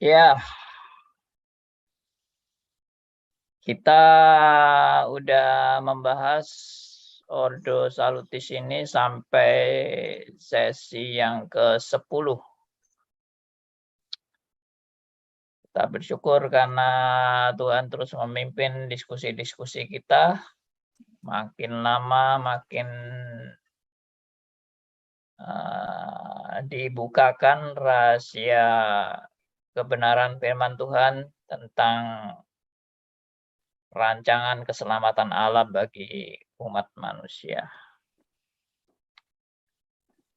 Ya, kita udah membahas Ordo Salutis ini sampai sesi yang ke-10. Kita bersyukur karena Tuhan terus memimpin diskusi-diskusi kita. Makin lama makin dibukakan rahasia kebenaran firman Tuhan tentang rancangan keselamatan Allah bagi umat manusia.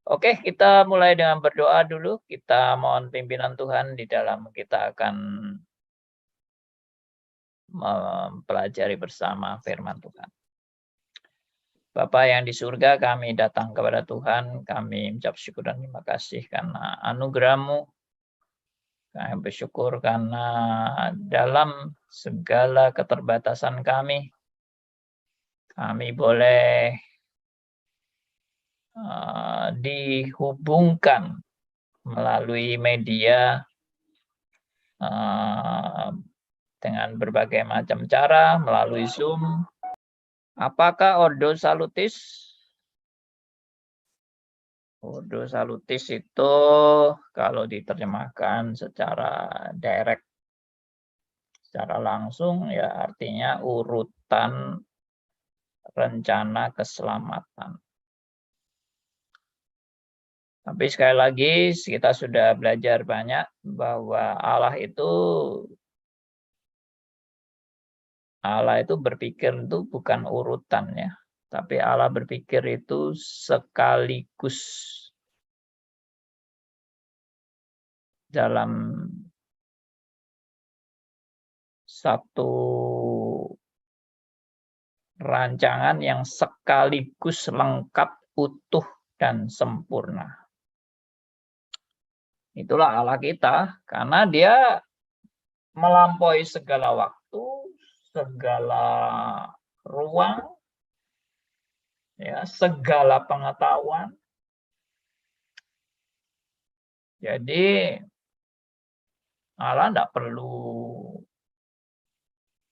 Oke, kita mulai dengan berdoa dulu. Kita mohon pimpinan Tuhan di dalam kita akan mempelajari bersama firman Tuhan. Bapa yang di surga, kami datang kepada Tuhan, kami mengucap syukur dan terima kasih karena anugerah-Mu. Kami bersyukur karena dalam segala keterbatasan kami boleh dihubungkan melalui media dengan berbagai macam cara, melalui Zoom. Apakah Ordo Salutis? Ordo Salutis itu kalau diterjemahkan secara direct, secara langsung, ya artinya urutan rencana keselamatan. Tapi sekali lagi kita sudah belajar banyak bahwa Allah itu berpikir itu bukan urutan ya, tapi Allah berpikir itu sekaligus dalam satu rancangan yang sekaligus lengkap, utuh, dan sempurna. Itulah Allah kita, karena Dia melampaui segala waktu, segala ruang, ya, segala pengetahuan. Jadi Allah tidak perlu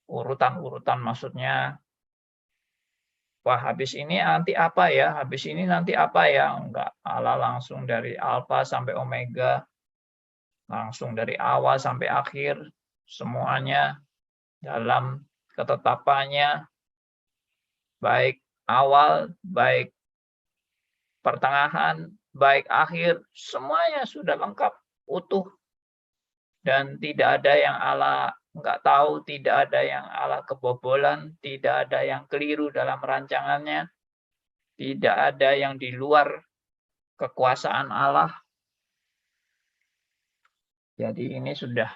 urutan-urutan, maksudnya, wah habis ini nanti apa ya, habis ini nanti apa ya. Enggak, Allah langsung dari Alfa sampai Omega, langsung dari awal sampai akhir, semuanya dalam ketetapannya, baik awal, baik pertengahan, baik akhir, semuanya sudah lengkap, utuh. Dan tidak ada yang Allah nggak tahu, tidak ada yang Allah kebobolan, tidak ada yang keliru dalam rancangannya, tidak ada yang di luar kekuasaan Allah. Jadi ini sudah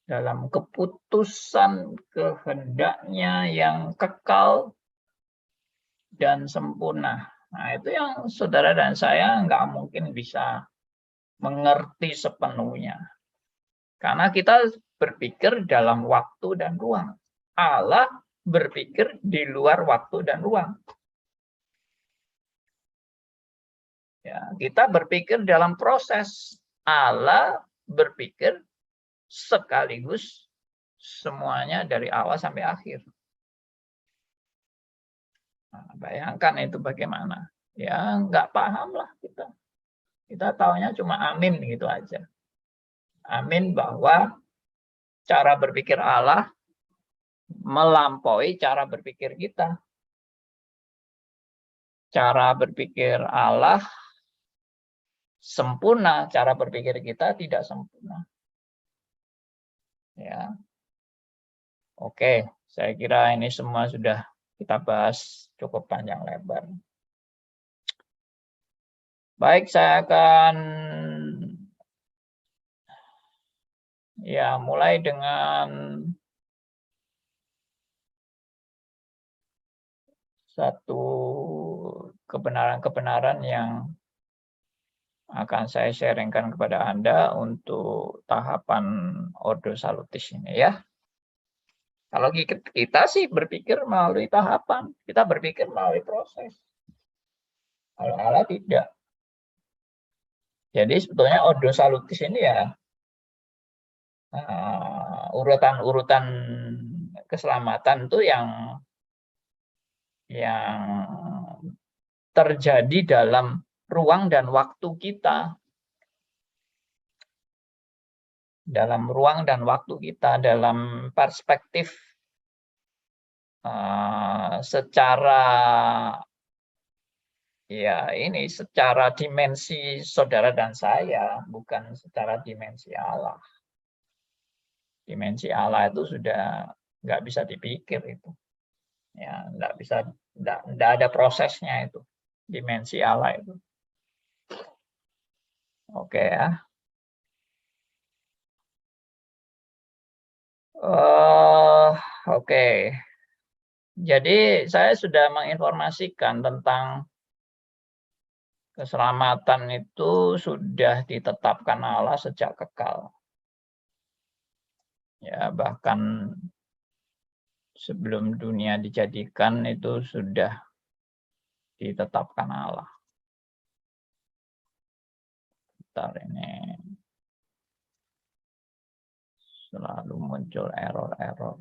dalam keputusan kehendaknya yang kekal dan sempurna. Nah, itu yang saudara dan saya nggak mungkin bisa mengerti sepenuhnya. Karena kita berpikir dalam waktu dan ruang. Allah berpikir di luar waktu dan ruang. Ya, kita berpikir dalam proses. Allah berpikir sekaligus semuanya dari awal sampai akhir. Nah, bayangkan itu bagaimana. Ya, nggak paham lah kita. Kita taunya cuma amin gitu aja. Amin bahwa cara berpikir Allah melampaui cara berpikir kita. Cara berpikir Allah sempurna, cara berpikir kita tidak sempurna. Ya. Oke, saya kira ini semua sudah kita bahas cukup panjang lebar. Baik, saya akan mulai dengan satu kebenaran-kebenaran yang akan saya sharingkan kepada Anda untuk tahapan Ordo Salutis ini ya. Kalau kita sih berpikir melalui tahapan, kita berpikir melalui proses. Kalau Allah tidak. Jadi sebetulnya Ordo Salutis ini ya urutan-urutan keselamatan itu yang terjadi dalam ruang dan waktu kita. Dalam ruang dan waktu kita, dalam perspektif secara secara dimensi saudara dan saya, bukan secara dimensi Allah. Dimensi Allah itu sudah nggak bisa dipikir itu. Ya, nggak ada prosesnya itu. Dimensi Allah itu. Oke ya. Oke. Jadi saya sudah menginformasikan tentang keselamatan itu sudah ditetapkan Allah sejak kekal. Ya, bahkan sebelum dunia dijadikan itu sudah ditetapkan Allah. Bentar, ini selalu muncul error-error.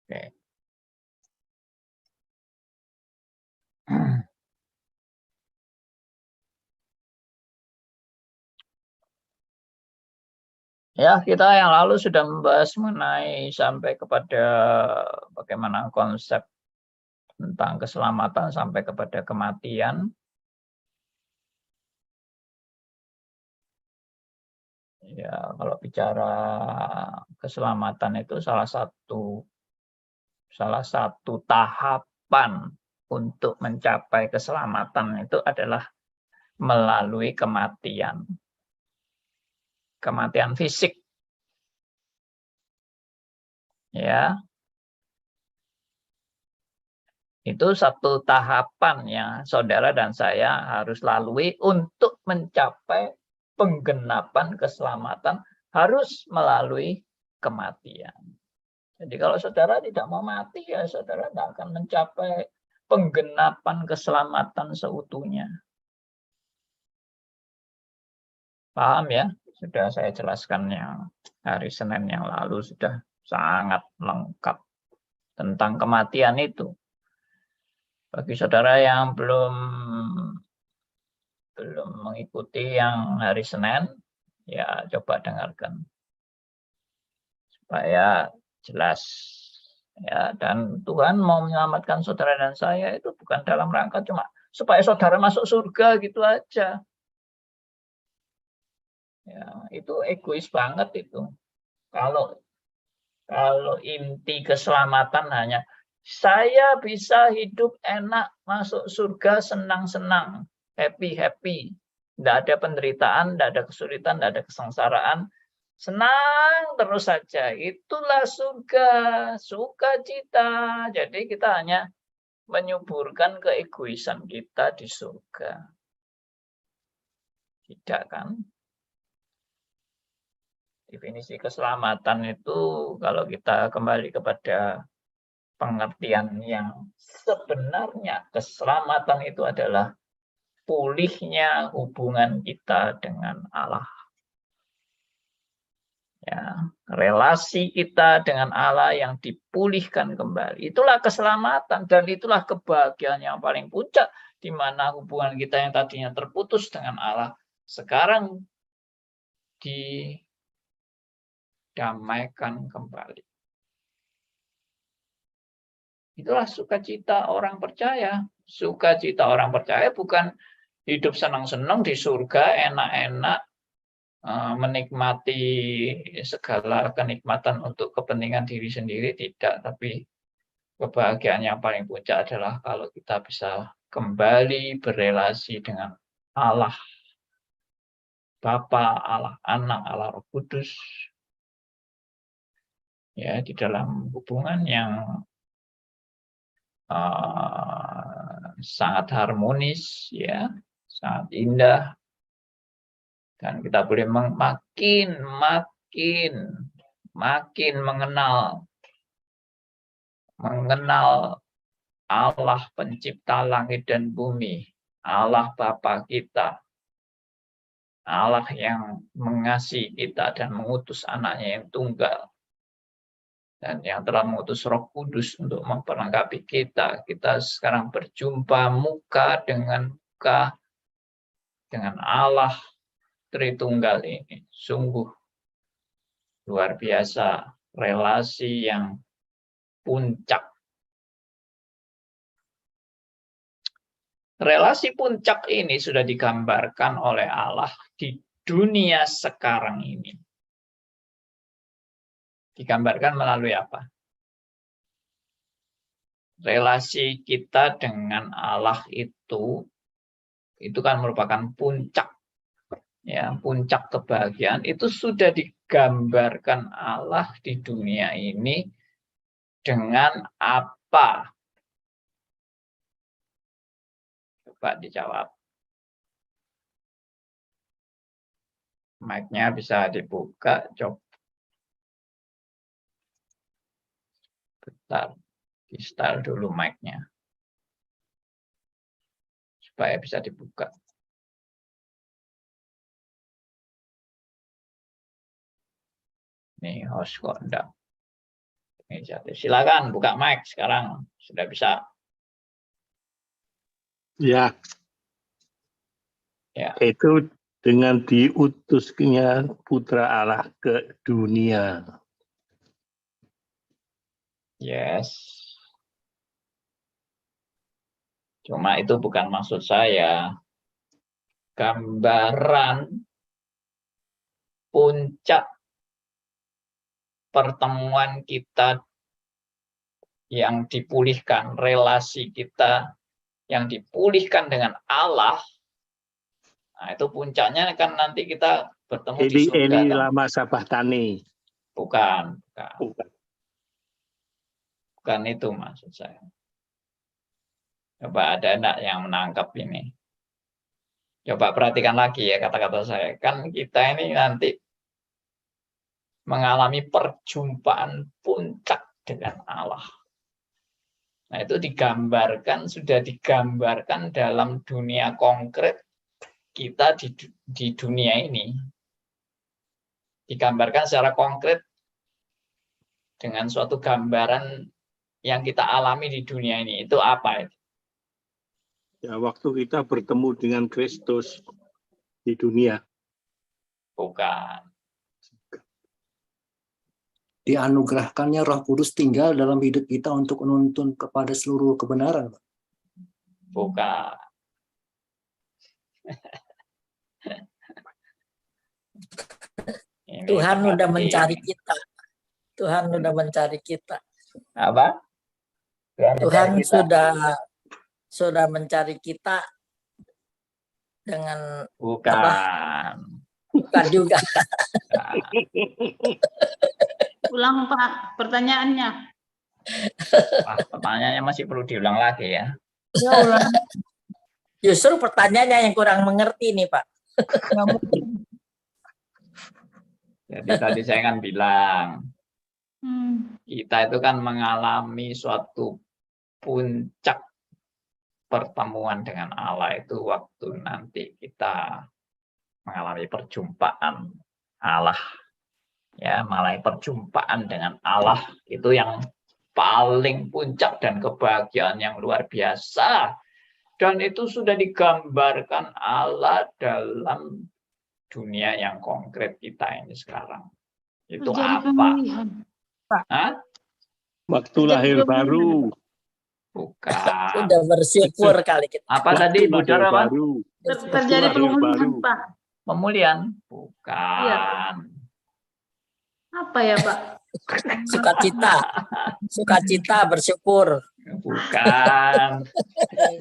Oke. Ya, kita yang lalu sudah membahas mengenai sampai kepada bagaimana konsep tentang keselamatan sampai kepada kematian. Ya, kalau bicara keselamatan itu salah satu tahapan untuk mencapai keselamatan itu adalah melalui kematian. Kematian fisik. Ya. Itu satu tahapan yang saudara dan saya harus lalui untuk mencapai penggenapan keselamatan, harus melalui kematian. Jadi kalau saudara tidak mau mati, ya saudara tidak akan mencapai penggenapan keselamatan seutuhnya. Paham ya? Sudah saya jelaskan yang hari Senin yang lalu, sudah sangat lengkap tentang kematian itu. Bagi saudara yang belum mengikuti yang hari Senin, ya coba dengarkan supaya jelas. Ya, dan Tuhan mau menyelamatkan saudara dan saya itu bukan dalam rangka cuma supaya saudara masuk surga gitu aja. Ya, itu egois banget itu. Kalau inti keselamatan hanya saya bisa hidup enak, masuk surga senang-senang, happy-happy. Tidak ada penderitaan, tidak ada kesulitan, tidak ada kesengsaraan. Senang terus saja. Itulah surga, sukacita. Jadi kita hanya menyuburkan keegoisan kita di surga. Tidak kan? Definisi keselamatan itu kalau kita kembali kepada pengertian yang sebenarnya, keselamatan itu adalah pulihnya hubungan kita dengan Allah. Ya, relasi kita dengan Allah yang dipulihkan kembali. Itulah keselamatan dan itulah kebahagiaan yang paling puncak, di mana hubungan kita yang tadinya terputus dengan Allah sekarang didamaikan kembali. Itulah sukacita orang percaya. Sukacita orang percaya bukan hidup senang-senang di surga, enak-enak, menikmati segala kenikmatan untuk kepentingan diri sendiri, tidak. Tapi kebahagiaan yang paling puncak adalah kalau kita bisa kembali berelasi dengan Allah Bapa, Allah Anak, Allah Roh Kudus. Ya, di dalam hubungan yang sangat harmonis, ya, sangat indah, dan kita boleh makin mengenal Allah pencipta langit dan bumi, Allah Bapa kita, Allah yang mengasihi kita dan mengutus anaknya yang tunggal. Dan yang telah mengutus Roh Kudus untuk memperlengkapi kita. Kita sekarang berjumpa muka dengan Allah Tritunggal ini. Sungguh luar biasa, relasi yang puncak. Relasi puncak ini sudah digambarkan oleh Allah di dunia sekarang ini. Digambarkan melalui apa? Relasi kita dengan Allah itu kan merupakan puncak, ya, puncak kebahagiaan. Itu sudah digambarkan Allah di dunia ini dengan apa? Coba dijawab. Mic-nya bisa dibuka, coba. Bentar, di-style dulu mic-nya. Supaya bisa dibuka. Nih, host kok enggak. Silakan buka mic sekarang. Sudah bisa. Ya. Ya. Itu dengan diutusnya Putra Allah ke dunia. Yes. Cuma itu bukan maksud saya. Gambaran puncak pertemuan kita yang dipulihkan, relasi kita yang dipulihkan dengan Allah. Nah, itu puncaknya kan nanti kita bertemu di surga. Ini kan? lama sabahtani. Bukan. Bukan itu maksud saya. Coba ada enggak yang menangkap ini? Coba perhatikan lagi ya kata-kata saya. Kan kita ini nanti mengalami perjumpaan puncak dengan Allah. Nah, itu sudah digambarkan dalam dunia konkret kita di dunia ini. Digambarkan secara konkret dengan suatu gambaran yang kita alami di dunia ini. Itu apa itu? Ya, waktu kita bertemu dengan Kristus di dunia. Bukan. Dianugerahkannya Roh Kudus tinggal dalam hidup kita untuk menuntun kepada seluruh kebenaran. Bukan. Tuhan sudah mencari kita. Tuhan sudah mencari kita. Apa? Tuhan sudah mencari kita dengan bukan. Bukan juga. Ulang Pak pertanyaannya. Wah, pertanyaannya masih perlu diulang lagi ya. Ya ulang. Justru pertanyaannya yang kurang mengerti nih Pak. Jadi tadi saya kan bilang, kita itu kan mengalami suatu puncak pertemuan dengan Allah itu waktu nanti kita mengalami perjumpaan Allah. Ya, mengalami perjumpaan dengan Allah itu yang paling puncak dan kebahagiaan yang luar biasa. Dan itu sudah digambarkan Allah dalam dunia yang konkret kita ini sekarang. Itu apa? Hah? Waktu lahir baru. Bukan. Sudah bersyukur kali kita. Apa tadi, Bu Dara, apa? Terjadi pemulihan, Pak. Pemulihan? Bukan. Ya. Apa ya, Pak? Sukacita, bersyukur. Bukan.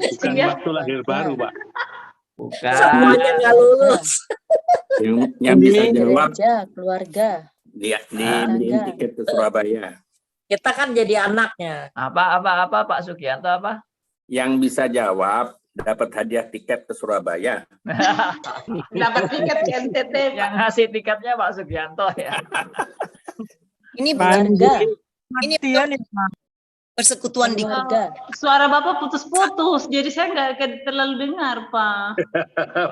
Bukan waktu lahir baru, Pak. Bukan. Semuanya nggak lulus. Yang bisa jawab keluarga. dia beliin tiket ke Surabaya. Kita kan jadi anaknya. Apa Pak Sugianto apa? Yang bisa jawab dapat hadiah tiket ke Surabaya. Dapat tiket ke NTT. Yang ngasih tiketnya Pak Sugianto ya. Ini keluarga. Ini Persekutuan di keluarga. Suara Bapak putus-putus, jadi saya nggak terlalu dengar, Pak.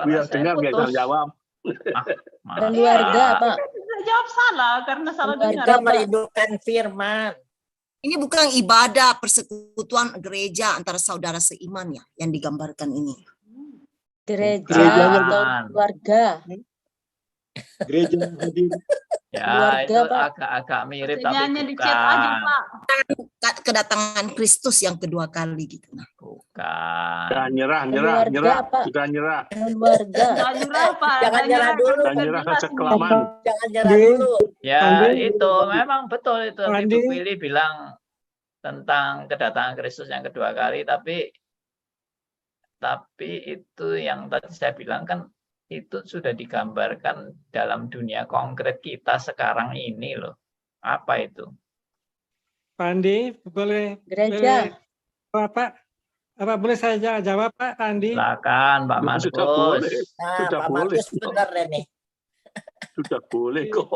Biar dengar nggak bisa jawab. Keluarga, Pak. Saya jawab salah karena salah Keluarga, dengar. Kita merindukan firman. Ini bukan ibadah persekutuan gereja antara saudara seiman ya yang digambarkan ini. Gereja Gerejanya atau keluarga. Gereja yang hadir. Ya, Keluarga, itu Pak. agak-agak mirip tapi Hanya di chat aja, bukan. Pak. Kedatangan Kristus yang kedua kali gitu. Nah, Bukan. Sudah nyerah, Keluarga, Pak. sudah nyerah. Keluarga. Jangan nyerah, Pak. Jangan nyerah dulu. Sudah nyerah sejak kelamaan. Jangan nyerah dulu. Ya, Andi. itu memang betul itu. Andi. Ibu Willy bilang tentang kedatangan Kristus yang kedua kali, tapi itu yang tadi saya bilang kan itu sudah digambarkan dalam dunia konkret kita sekarang ini loh. Apa itu? Pak Andi, boleh Gereja. boleh saya jawab Pak Andi? Silakan Pak Sudah Markus. boleh. Nah, Sudah Pak boleh. Markus benar nih. Sudah boleh kok.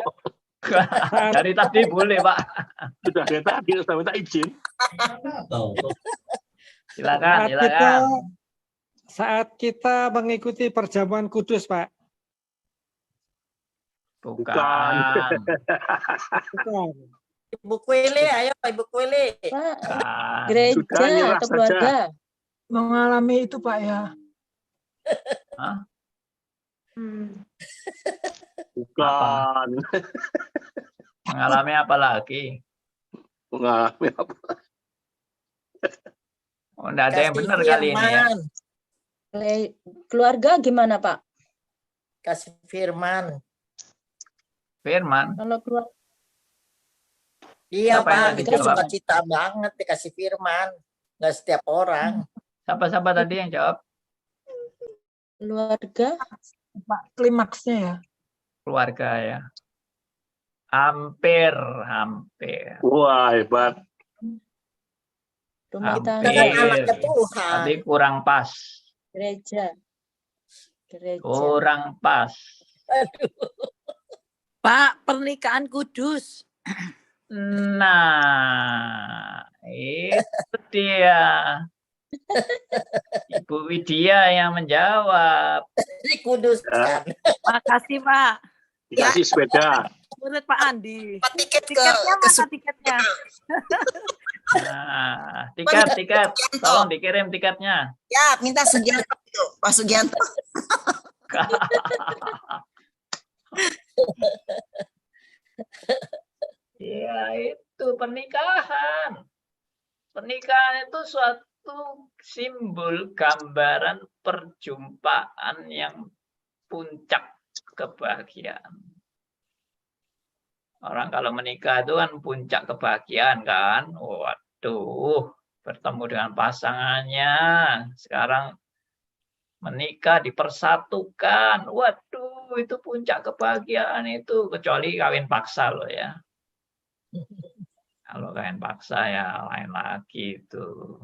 Dari tadi boleh Pak. Sudah dari tadi sudah minta izin. Silakan, Saat saat kita mengikuti perjamuan kudus, Pak. Bukan. Bukan. Ibu Kuili, ayo Ibu Kuili. Pak, Bukan. gereja Sudah nyerah atau saja. keluarga. Mengalami itu Pak ya. Bukan. Mengalami apa lagi? Mengalami apa? Oh, enggak ada yang Kasih benar kali ini ya. firman. Keluarga gimana Pak? Kasih firman. Firman. Kalau keluarga Iya Siapa yang Pak, tadi kita jawab? suka cita banget dikasih firman. Nggak setiap orang. Siapa tadi yang jawab? keluarga Pak, klimaksnya ya. Keluarga ya. Hampir. Wah, hebat. rumah Hampir. Kita kan tangga, anaknya Tuhan. Tapi kurang pas. gereja. Gereja. Kurang pas. Pak, pernikahan kudus. Nah, itu dia. Ibu Widya yang menjawab. Dikuduskan. Makasih, Pak. Dikasih sepeda. Menurut Pak Andi. tiket Tiketnya mana tiketnya? Nah, tiket. Tolong dikirim tiketnya. Ya, minta Sugianto itu, Pak Sugianto. Ya, itu pernikahan. Pernikahan itu suatu simbol gambaran perjumpaan yang puncak kebahagiaan. Orang kalau menikah itu kan puncak kebahagiaan kan. Waduh, bertemu dengan pasangannya. Sekarang menikah dipersatukan. Waduh, itu puncak kebahagiaan itu. Kecuali kawin paksa loh ya. Kalau kawin paksa ya lain lagi itu.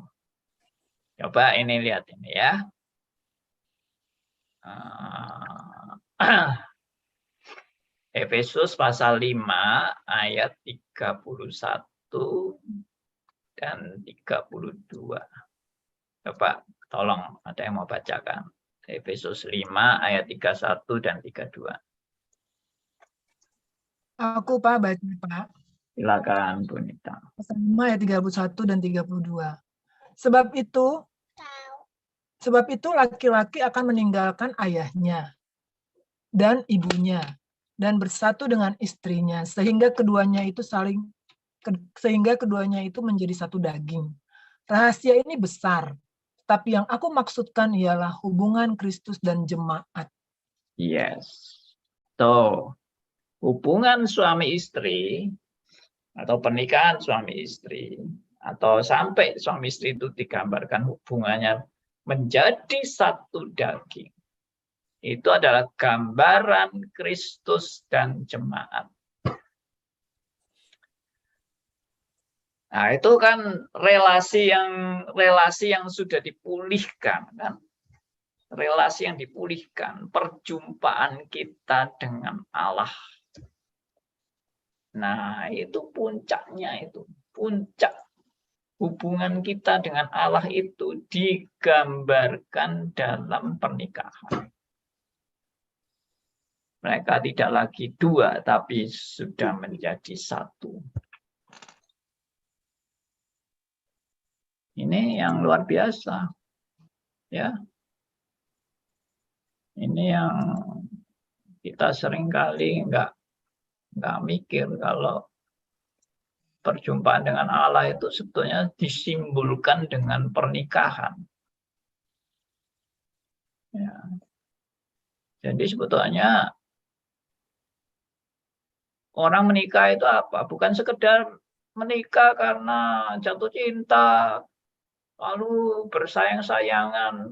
Coba ini lihat ini ya. Efesus pasal 5 ayat 31 dan 32. Coba tolong ada yang mau bacakan. Efesus 5 ayat 31 dan 32. Aku Pak, baca Pak. Silakan Bu Nita. Pasal 5 ayat 31 dan 32. Sebab itu laki-laki akan meninggalkan ayahnya dan ibunya dan bersatu dengan istrinya sehingga keduanya itu menjadi satu daging. Rahasia ini besar, tapi yang aku maksudkan ialah hubungan Kristus dan jemaat. Yes. So, hubungan suami istri atau pernikahan suami istri atau sampai suami istri itu digambarkan hubungannya menjadi satu daging. Itu adalah gambaran Kristus dan jemaat. Nah, itu kan relasi yang sudah dipulihkan kan. Relasi yang dipulihkan, perjumpaan kita dengan Allah. Nah, itu puncaknya itu. Puncak hubungan kita dengan Allah itu digambarkan dalam pernikahan. Mereka tidak lagi dua, tapi sudah menjadi satu. Ini yang luar biasa, ya. Ini yang kita seringkali nggak mikir kalau perjumpaan dengan Allah itu sebetulnya disimbolkan dengan pernikahan. Ya. Jadi sebetulnya orang menikah itu apa? Bukan sekedar menikah karena jatuh cinta, lalu bersayang-sayangan.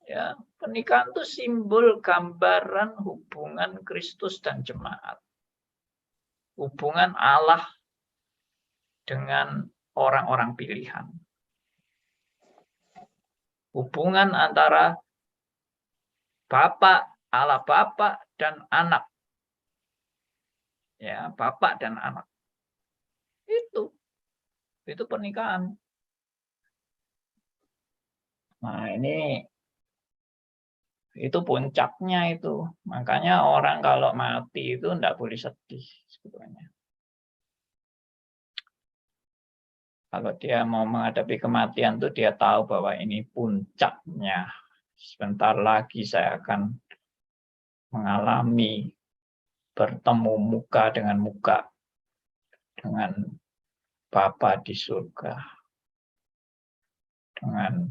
Ya, pernikahan itu simbol gambaran hubungan Kristus dan jemaat. Hubungan Allah dengan orang-orang pilihan. Hubungan antara Bapa, Allah Bapa dan anak. Ya, Bapa dan anak. Itu pernikahan. Nah, itu puncaknya itu. Makanya orang kalau mati itu enggak boleh sedih sebetulnya. Kalau dia mau menghadapi kematian itu dia tahu bahwa ini puncaknya. Sebentar lagi saya akan mengalami bertemu muka dengan Bapa di surga. Dengan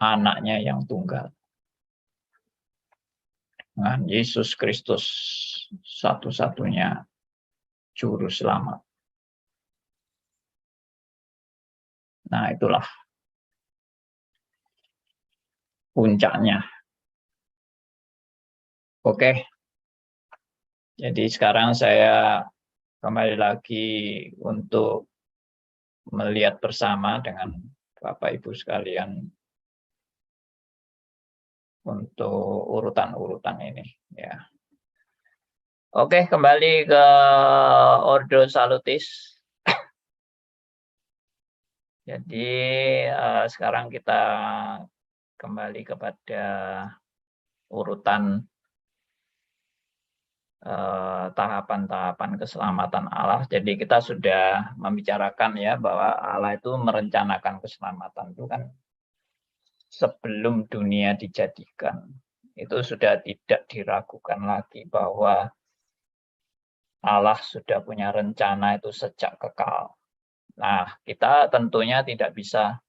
anaknya yang tunggal. Dengan Yesus Kristus satu-satunya juru selamat. Nah, itulah puncaknya. Oke. Jadi sekarang saya kembali lagi untuk melihat bersama dengan Bapak Ibu sekalian untuk urutan-urutan ini, ya. Oke, kembali ke Ordo Salutis. Jadi sekarang kita kembali kepada urutan tahapan-tahapan keselamatan Allah. Jadi kita sudah membicarakan ya bahwa Allah itu merencanakan keselamatan itu kan sebelum dunia dijadikan. Itu sudah tidak diragukan lagi bahwa Allah sudah punya rencana itu sejak kekal. Nah, kita tentunya tidak bisa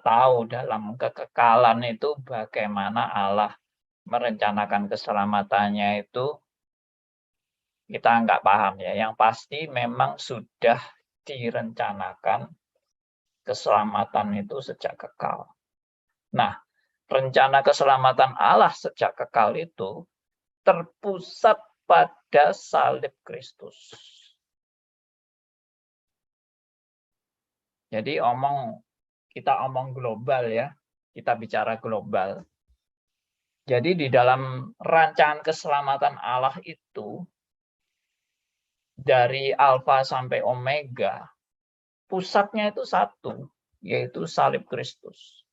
tahu dalam kekekalan itu bagaimana Allah merencanakan keselamatannya itu kita nggak paham ya. Yang pasti memang sudah direncanakan keselamatan itu sejak kekal. Nah, rencana keselamatan Allah sejak kekal itu terpusat pada salib Kristus. Jadi kita omong global ya, kita bicara global. Jadi di dalam rancangan keselamatan Allah itu, dari Alfa sampai Omega, pusatnya itu satu, yaitu salib Kristus.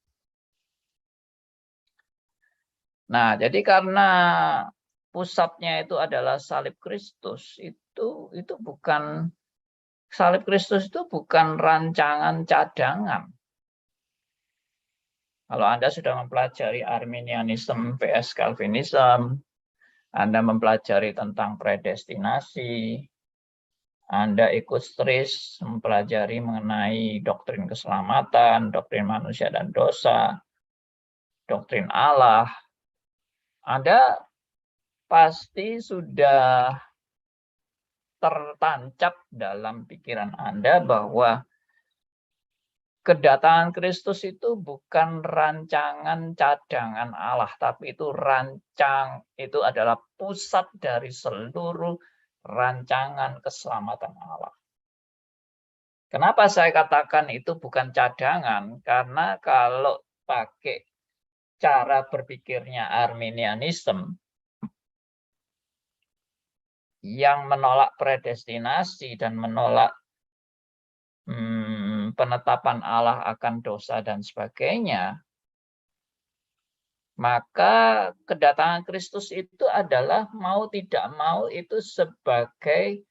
Nah, jadi karena pusatnya itu adalah salib Kristus, salib Kristus itu bukan rancangan cadangan. Kalau Anda sudah mempelajari Arminianism vs Calvinism, Anda mempelajari tentang predestinasi, Anda ikut stris mempelajari mengenai doktrin keselamatan, doktrin manusia dan dosa, doktrin Allah, Anda pasti sudah tertancap dalam pikiran Anda bahwa kedatangan Kristus itu bukan rancangan cadangan Allah, tapi itu adalah pusat dari seluruh rancangan keselamatan Allah. Kenapa saya katakan itu bukan cadangan? Karena kalau pakai cara berpikirnya Arminianism, yang menolak predestinasi dan menolak penetapan Allah akan dosa dan sebagainya, Maka kedatangan Kristus itu adalah mau tidak mau itu sebagai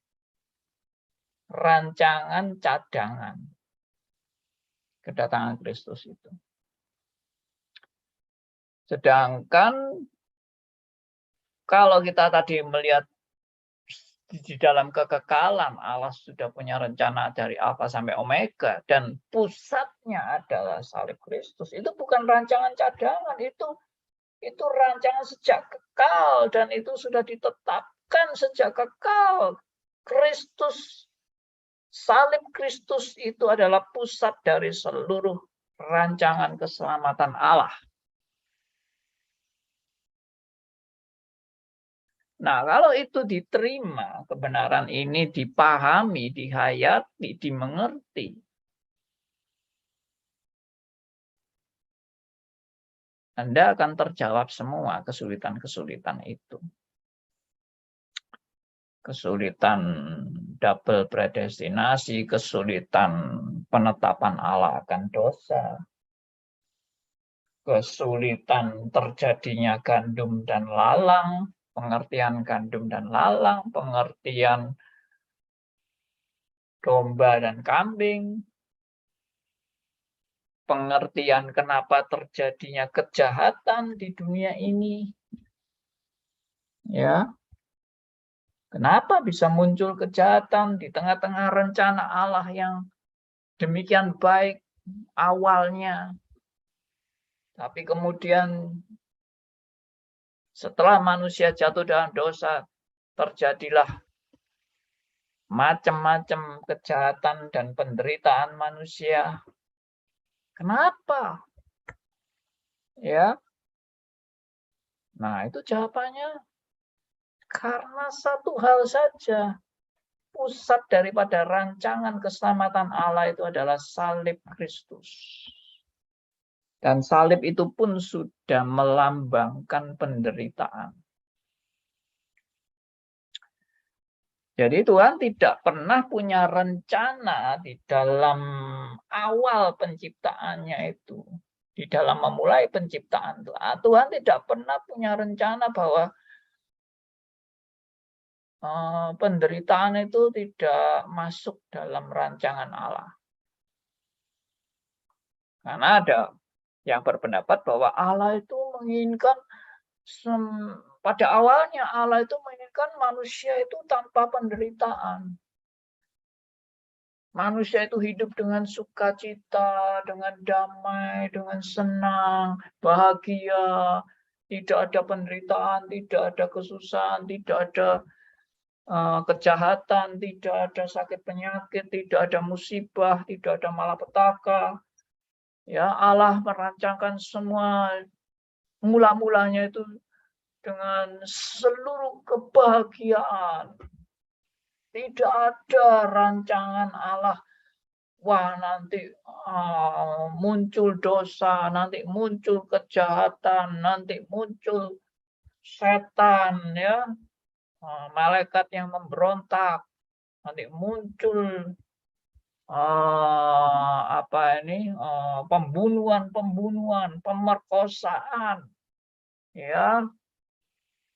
rancangan cadangan. Kedatangan Kristus itu. Sedangkan kalau kita tadi melihat di dalam kekekalan, Allah sudah punya rencana dari Alfa sampai Omega, dan pusatnya adalah salib Kristus. Itu bukan rancangan cadangan, itu rancangan sejak kekal, dan itu sudah ditetapkan sejak kekal. Kristus, salib Kristus itu adalah pusat dari seluruh rancangan keselamatan Allah. Nah, kalau itu diterima, kebenaran ini dipahami, dihayati, dimengerti, Anda akan terjawab semua kesulitan-kesulitan itu. Kesulitan double predestinasi, kesulitan penetapan Allah akan dosa, kesulitan terjadinya gandum dan lalang, pengertian gandum dan lalang, pengertian domba dan kambing, pengertian kenapa terjadinya kejahatan di dunia ini. Ya. Kenapa bisa muncul kejahatan di tengah-tengah rencana Allah yang demikian baik awalnya. Tapi kemudian setelah manusia jatuh dalam dosa, terjadilah macam-macam kejahatan dan penderitaan manusia. Kenapa? Ya. Nah, itu jawabannya karena satu hal saja. Pusat daripada rancangan keselamatan Allah itu adalah salib Kristus. Dan salib itu pun sudah melambangkan penderitaan. Jadi Tuhan tidak pernah punya rencana di dalam awal penciptaannya itu. Di dalam memulai penciptaan Tuhan tidak pernah punya rencana bahwa penderitaan itu tidak masuk dalam rancangan Allah. Karena ada yang berpendapat bahwa Allah itu menginginkan, pada awalnya Allah itu menginginkan manusia itu tanpa penderitaan. Manusia itu hidup dengan sukacita, dengan damai, dengan senang, bahagia, tidak ada penderitaan, tidak ada kesusahan, tidak ada kejahatan, tidak ada sakit penyakit, tidak ada musibah, tidak ada malapetaka. Ya, Allah merancangkan semua mula-mulanya itu dengan seluruh kebahagiaan. Tidak ada rancangan Allah, wah nanti muncul dosa, nanti muncul kejahatan, nanti muncul setan, ya, malaikat yang memberontak, nanti muncul pembunuhan, pemerkosaan, ya,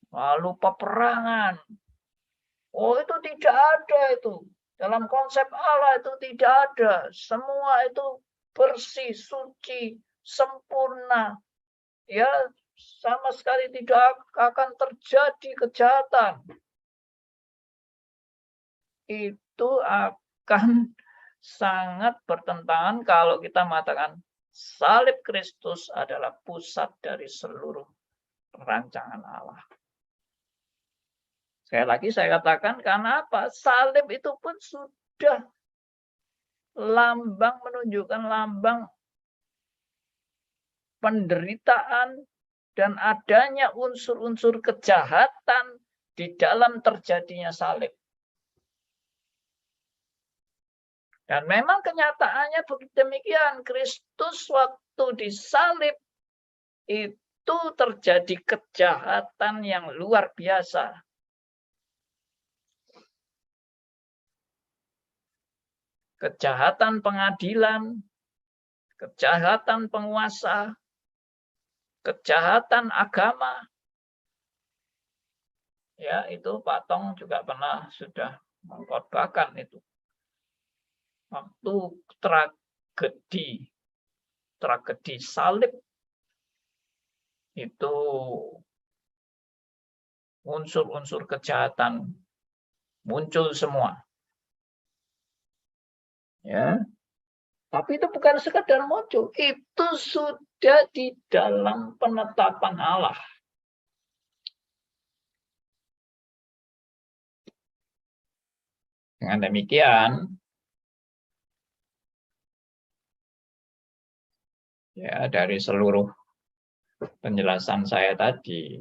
lalu peperangan. Oh, itu tidak ada itu. Dalam konsep Allah itu tidak ada. Semua itu bersih, suci, sempurna. Ya, sama sekali tidak akan terjadi kejahatan. Itu akan sangat bertentangan kalau kita mengatakan salib Kristus adalah pusat dari seluruh rancangan Allah. Sekali lagi saya katakan, karena apa? Salib itu pun sudah menunjukkan lambang penderitaan dan adanya unsur-unsur kejahatan di dalam terjadinya salib. Dan memang kenyataannya demikian. Kristus waktu disalib itu terjadi kejahatan yang luar biasa. Kejahatan pengadilan, kejahatan penguasa, kejahatan agama. Ya, itu Pak Tong juga pernah sudah mengkhotbahkan itu. Waktu tragedi salib itu unsur-unsur kejahatan muncul semua. Ya. Tapi itu bukan sekadar muncul, itu sudah di dalam penetapan Allah. Dengan demikian, ya dari seluruh penjelasan saya tadi,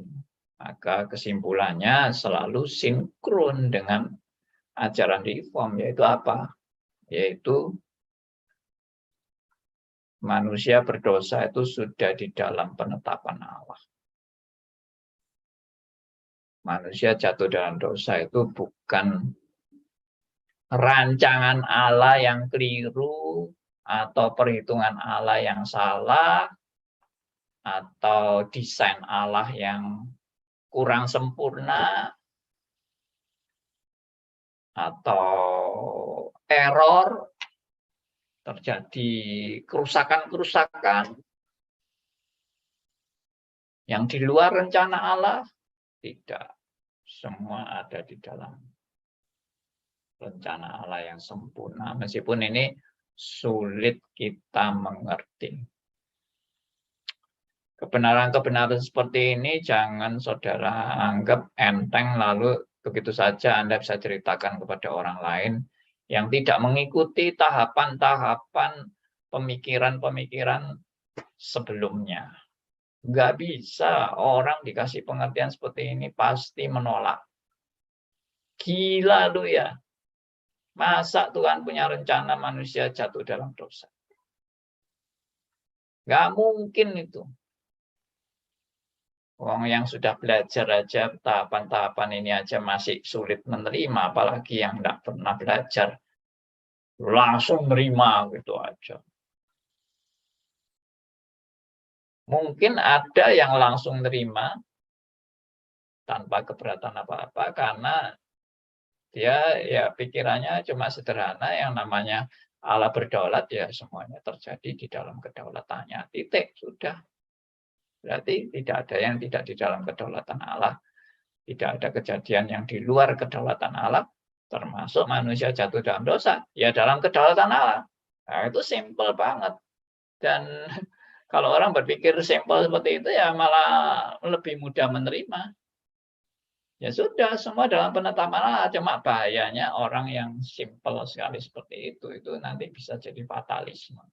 maka kesimpulannya selalu sinkron dengan ajaran reform, yaitu apa? Yaitu manusia berdosa itu sudah di dalam penetapan Allah. Manusia jatuh dalam dosa itu bukan rancangan Allah yang keliru, atau perhitungan Allah yang salah, atau desain Allah yang kurang sempurna, atau error, terjadi kerusakan-kerusakan yang di luar rencana Allah. Tidak, semua ada di dalam rencana Allah yang sempurna, meskipun ini sulit kita mengerti. Kebenaran-kebenaran seperti ini jangan saudara anggap enteng lalu begitu saja Anda bisa ceritakan kepada orang lain yang tidak mengikuti tahapan-tahapan pemikiran-pemikiran sebelumnya. Nggak bisa orang dikasih pengertian seperti ini pasti menolak. Gila lu ya. Masa Tuhan punya rencana manusia jatuh dalam dosa? Nggak mungkin itu. Orang yang sudah belajar aja tahapan-tahapan ini aja masih sulit menerima, apalagi yang nggak pernah belajar. Langsung menerima gitu aja. Mungkin ada yang langsung menerima tanpa keberatan apa-apa karena dia ya pikirannya cuma sederhana, yang namanya Allah berdaulat ya semuanya terjadi di dalam kedaulatannya. Titik, sudah. Berarti tidak ada yang tidak di dalam kedaulatan Allah. Tidak ada kejadian yang di luar kedaulatan Allah, termasuk manusia jatuh dalam dosa, ya dalam kedaulatan Allah. Nah, itu simple banget. Dan kalau orang berpikir simple seperti itu ya malah lebih mudah menerima. Ya sudah, semua dalam penetapan Allah. Cuma bahayanya orang yang simple sekali seperti itu nanti bisa jadi fatalisme.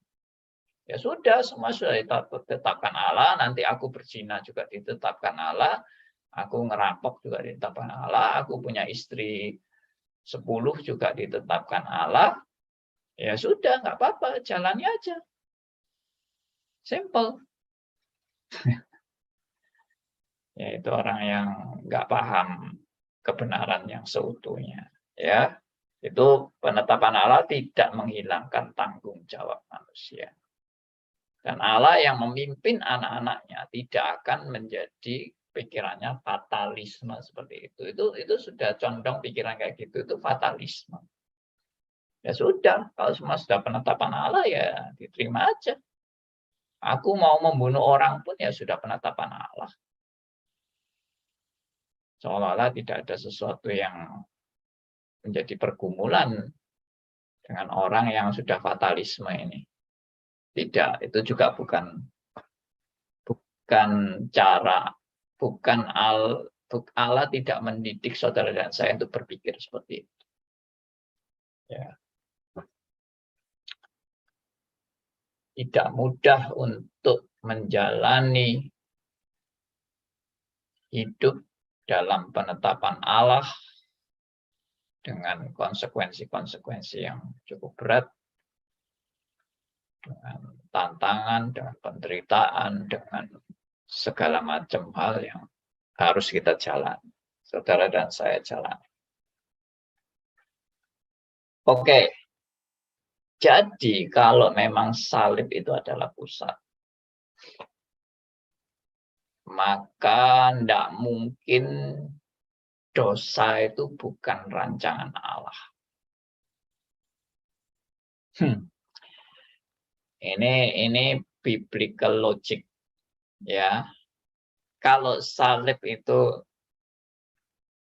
Ya sudah, semua sudah ditetapkan Allah, nanti aku berzina juga ditetapkan Allah, aku ngerampok juga ditetapkan Allah, aku punya istri 10 juga ditetapkan Allah. Ya sudah, nggak apa-apa, jalani aja. Simple. Yaitu orang yang nggak paham kebenaran yang seutuhnya. Ya, itu penetapan Allah tidak menghilangkan tanggung jawab manusia. Dan Allah yang memimpin anak-anaknya tidak akan menjadi pikirannya fatalisme seperti itu. Itu sudah condong pikiran kayak gitu, itu fatalisme. Ya sudah, kalau semua sudah penetapan Allah ya diterima aja. Aku mau membunuh orang pun ya sudah penetapan Allah. Seolah-olah tidak ada sesuatu yang menjadi pergumulan dengan orang yang sudah fatalisme ini. Tidak, itu juga bukan cara, Allah tidak mendidik saudara dan saya untuk berpikir seperti itu. Ya. Tidak mudah untuk menjalani hidup dalam penetapan Allah dengan konsekuensi-konsekuensi yang cukup berat, dengan tantangan, dengan penderitaan, dengan segala macam hal yang harus kita jalani. Saudara dan saya jalani. Oke. Jadi kalau memang salib itu adalah pusat, maka tidak mungkin dosa itu bukan rancangan Allah. Ini biblical logic, ya. Kalau salib itu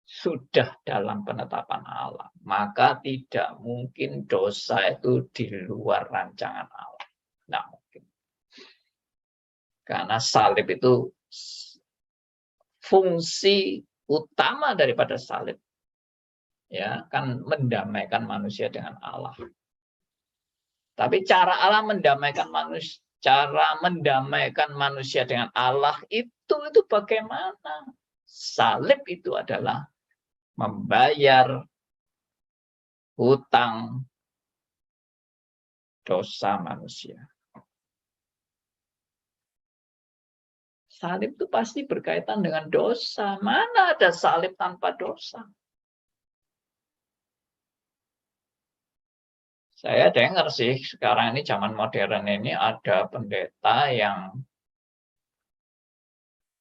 sudah dalam penetapan Allah, maka tidak mungkin dosa itu di luar rancangan Allah. Tidak mungkin. Karena salib itu fungsi utama daripada salib, ya, kan mendamaikan manusia dengan Allah. Tapi cara Allah mendamaikan manusia dengan Allah itu bagaimana? Salib itu adalah membayar hutang dosa manusia. Salib itu pasti berkaitan dengan dosa. Mana ada salib tanpa dosa? Saya dengar sih sekarang ini zaman modern ini ada pendeta yang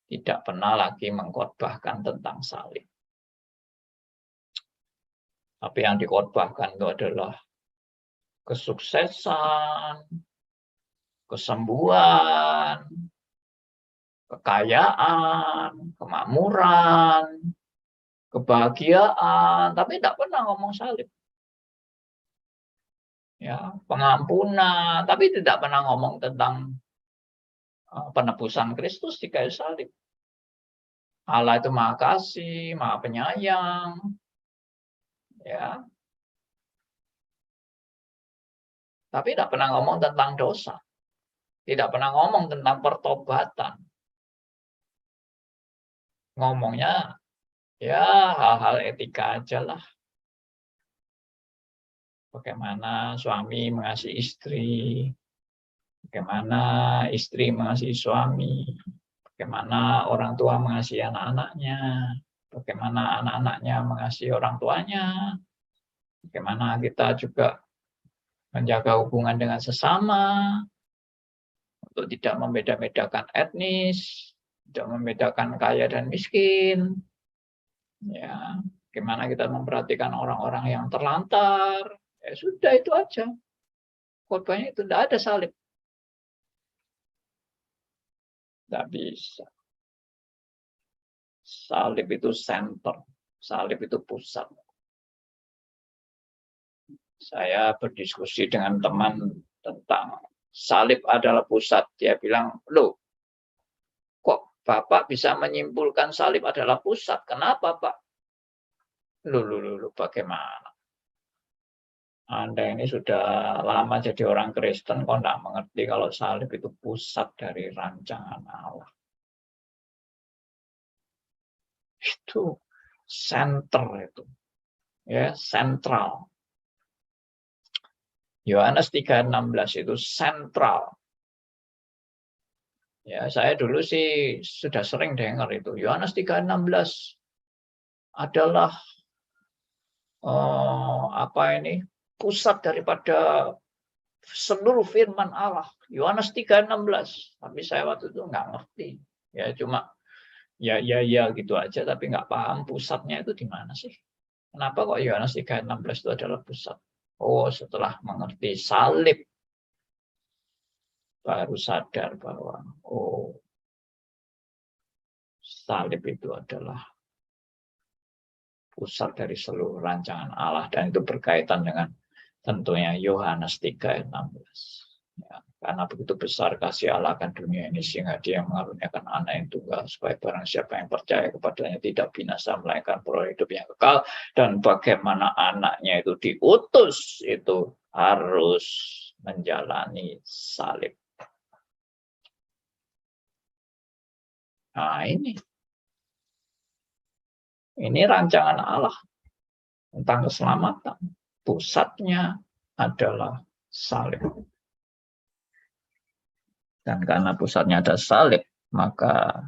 tidak pernah lagi mengkhotbahkan tentang salib. Tapi yang dikhotbahkan itu adalah kesuksesan, kesembuhan, kekayaan, kemakmuran, kebahagiaan, tapi tidak pernah ngomong salib. Ya, pengampunan, tapi tidak pernah ngomong tentang penebusan Kristus di kayu salib. Allah itu Maha Kasih, Maha Penyayang. Ya. Tapi tidak pernah ngomong tentang dosa. Tidak pernah ngomong tentang pertobatan. Ngomongnya ya hal-hal etika aja lah. Bagaimana suami mengasihi istri, bagaimana istri mengasihi suami, bagaimana orang tua mengasihi anak-anaknya, bagaimana anak-anaknya mengasihi orang tuanya, bagaimana kita juga menjaga hubungan dengan sesama, untuk tidak membeda-bedakan etnis, tidak membedakan kaya dan miskin, ya, bagaimana kita memperhatikan orang-orang yang terlantar. Ya sudah, itu aja. Khotbahnya itu tidak ada salib. Tidak bisa. Salib itu center. Salib itu pusat. Saya berdiskusi dengan teman tentang salib adalah pusat. Dia bilang, loh, kok Bapak bisa menyimpulkan salib adalah pusat? Kenapa, Pak? Loh, bagaimana? Anda ini sudah lama jadi orang Kristen, kok tidak mengerti kalau salib itu pusat dari rancangan Allah. Itu center itu. Ya, sentral. Yohanes 3:16 itu sentral. Ya, saya dulu sih sudah sering dengar itu. Yohanes 3:16 adalah pusat daripada seluruh firman Allah. Yohanes 3:16. Tapi saya waktu itu nggak ngerti. Ya cuma ya gitu aja, tapi nggak paham pusatnya itu di mana sih. Kenapa kok Yohanes 3:16 itu adalah pusat? Oh, setelah mengerti salib, baru sadar bahwa salib itu adalah pusat dari seluruh rancangan Allah. Dan itu berkaitan dengan tentunya Yohanes 3:16. Ya, karena begitu besar kasih Allah akan dunia ini sehingga Dia mengaruniakan Anak yang tunggal supaya barang siapa yang percaya kepadanya tidak binasa melainkan peroleh hidup yang kekal. Dan bagaimana Anaknya itu diutus itu harus menjalani salib. Nah, ini rancangan Allah tentang keselamatan. Pusatnya adalah salib. Dan karena pusatnya ada salib, maka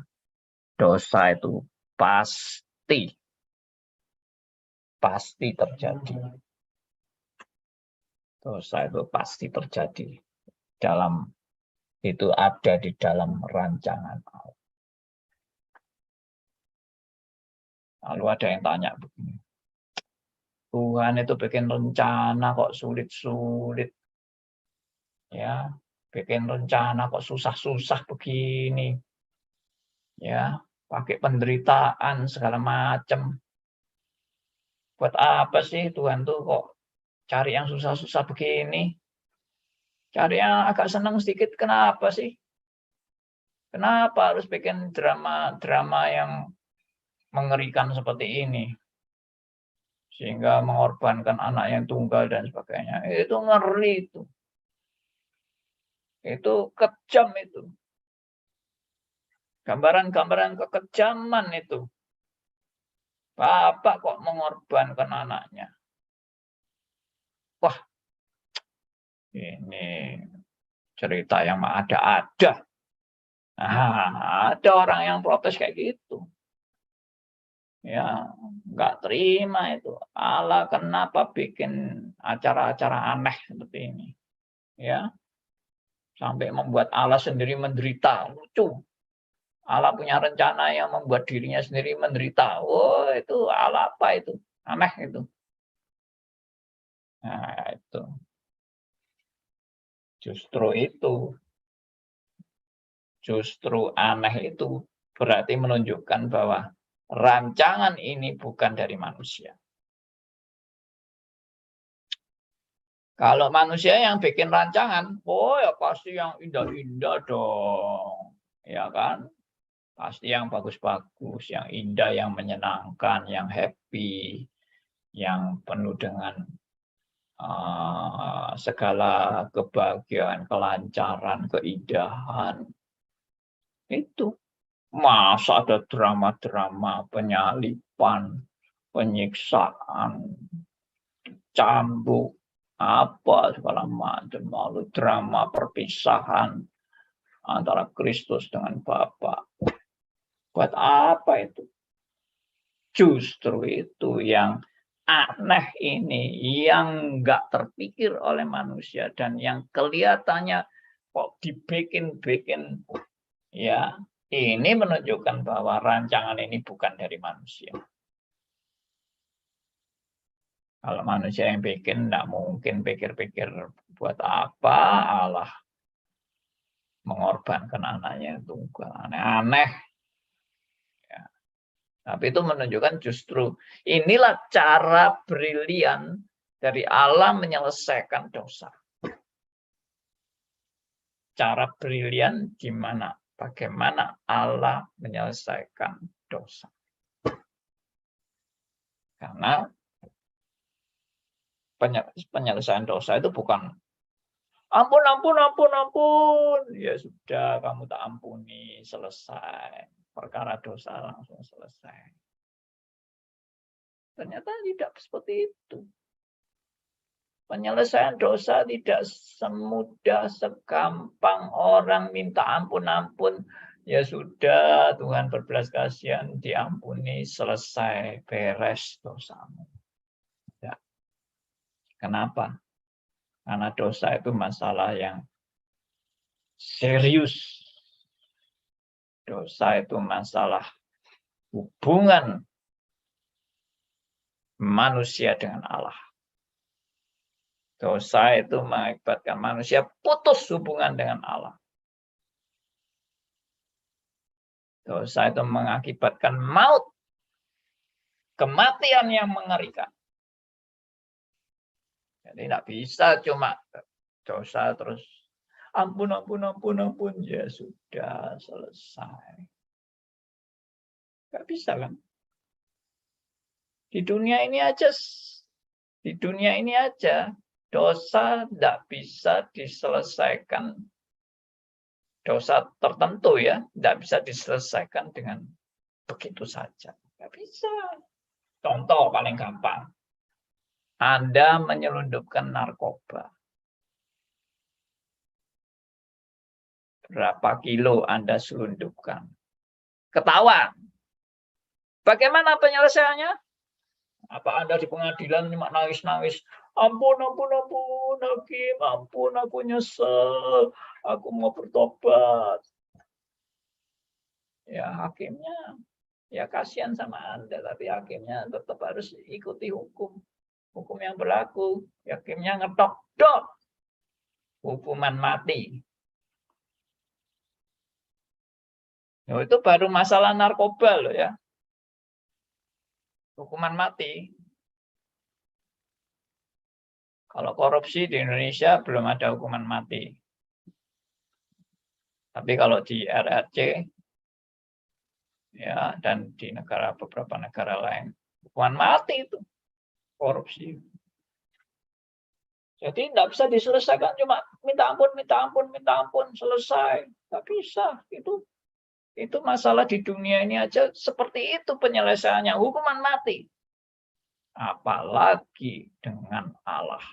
dosa itu pasti terjadi. Dosa itu pasti terjadi. Itu ada di dalam rancangan Allah. Lalu ada yang tanya begini, Tuhan itu bikin rencana kok sulit-sulit, ya, bikin rencana kok susah-susah begini, ya, pakai penderitaan segala macam. Buat apa sih Tuhan tuh kok cari yang susah-susah begini? Cari yang agak senang sedikit, kenapa sih? Kenapa harus bikin drama-drama yang mengerikan seperti ini? Sehingga mengorbankan anak yang tunggal dan sebagainya. Itu ngeri itu. Itu kejam itu. Gambaran-gambaran kekejaman itu. Bapak kok mengorbankan anaknya. Wah, ini cerita yang ada-ada. Nah, ada orang yang protes kayak gitu. Ya, nggak terima itu. Allah kenapa bikin acara-acara aneh seperti ini? Ya, sampai membuat Allah sendiri menderita. Lucu. Allah punya rencana yang membuat dirinya sendiri menderita. Oh, itu Allah apa itu? Aneh itu. Nah, itu. Justru aneh itu berarti menunjukkan bahwa rancangan ini bukan dari manusia. Kalau manusia yang bikin rancangan, oh ya pasti yang indah-indah dong. Ya kan? Pasti yang bagus-bagus, yang indah, yang menyenangkan, yang happy, yang penuh dengan segala kebahagiaan, kelancaran, keindahan. Itu. Masa ada drama-drama penyalipan, penyiksaan, cambuk, apa segala macam, lalu drama perpisahan antara Kristus dengan Bapa. Buat apa itu? Justru itu yang aneh ini, yang nggak terpikir oleh manusia dan yang kelihatannya kok dibikin-bikin, ya. Ini menunjukkan bahwa rancangan ini bukan dari manusia. Kalau manusia yang bikin, tidak mungkin pikir-pikir buat apa Allah mengorbankan anaknya tunggal. Aneh-aneh. Ya. Tapi itu menunjukkan justru inilah cara brilian dari Allah menyelesaikan dosa. Cara brilian gimana? Bagaimana Allah menyelesaikan dosa. Karena penyelesaian dosa itu bukan ampun. Ya sudah, kamu tak ampuni, selesai. Perkara dosa langsung selesai. Ternyata tidak seperti itu. Penyelesaian dosa tidak semudah, segampang orang minta ampun. Ya sudah, Tuhan berbelas kasihan, diampuni, selesai, beres dosamu. Ya. Kenapa? Karena dosa itu masalah yang serius. Dosa itu masalah hubungan manusia dengan Allah. Dosa itu mengakibatkan manusia putus hubungan dengan Allah. Dosa itu mengakibatkan maut, kematian yang mengerikan. Jadi tidak bisa cuma dosa terus ampun, ya sudah selesai. Nggak bisa kan? Di dunia ini aja dosa tidak bisa diselesaikan. Dosa tertentu ya, tidak bisa diselesaikan dengan begitu saja. Tidak bisa. Contoh paling gampang. Anda menyelundupkan narkoba. Berapa kilo Anda selundupkan? Ketahuan. Bagaimana penyelesaiannya? Apa Anda di pengadilan cuma nangis-nangis? Ampun, hakim, ampun, aku nyesel, aku mau bertobat. Ya, hakimnya Ya kasihan sama Anda, tapi hakimnya tetap harus ikuti hukum yang berlaku. Hakimnya ngetok-tok hukuman mati. Nah, itu baru masalah narkoba loh ya. Hukuman mati. Kalau korupsi di Indonesia belum ada hukuman mati. Tapi kalau di RRC ya dan di beberapa negara lain hukuman mati itu korupsi. Jadi tidak bisa diselesaikan cuma minta ampun selesai. Nggak bisa. Itu masalah di dunia ini aja seperti itu penyelesaiannya, hukuman mati. Apalagi dengan Allah.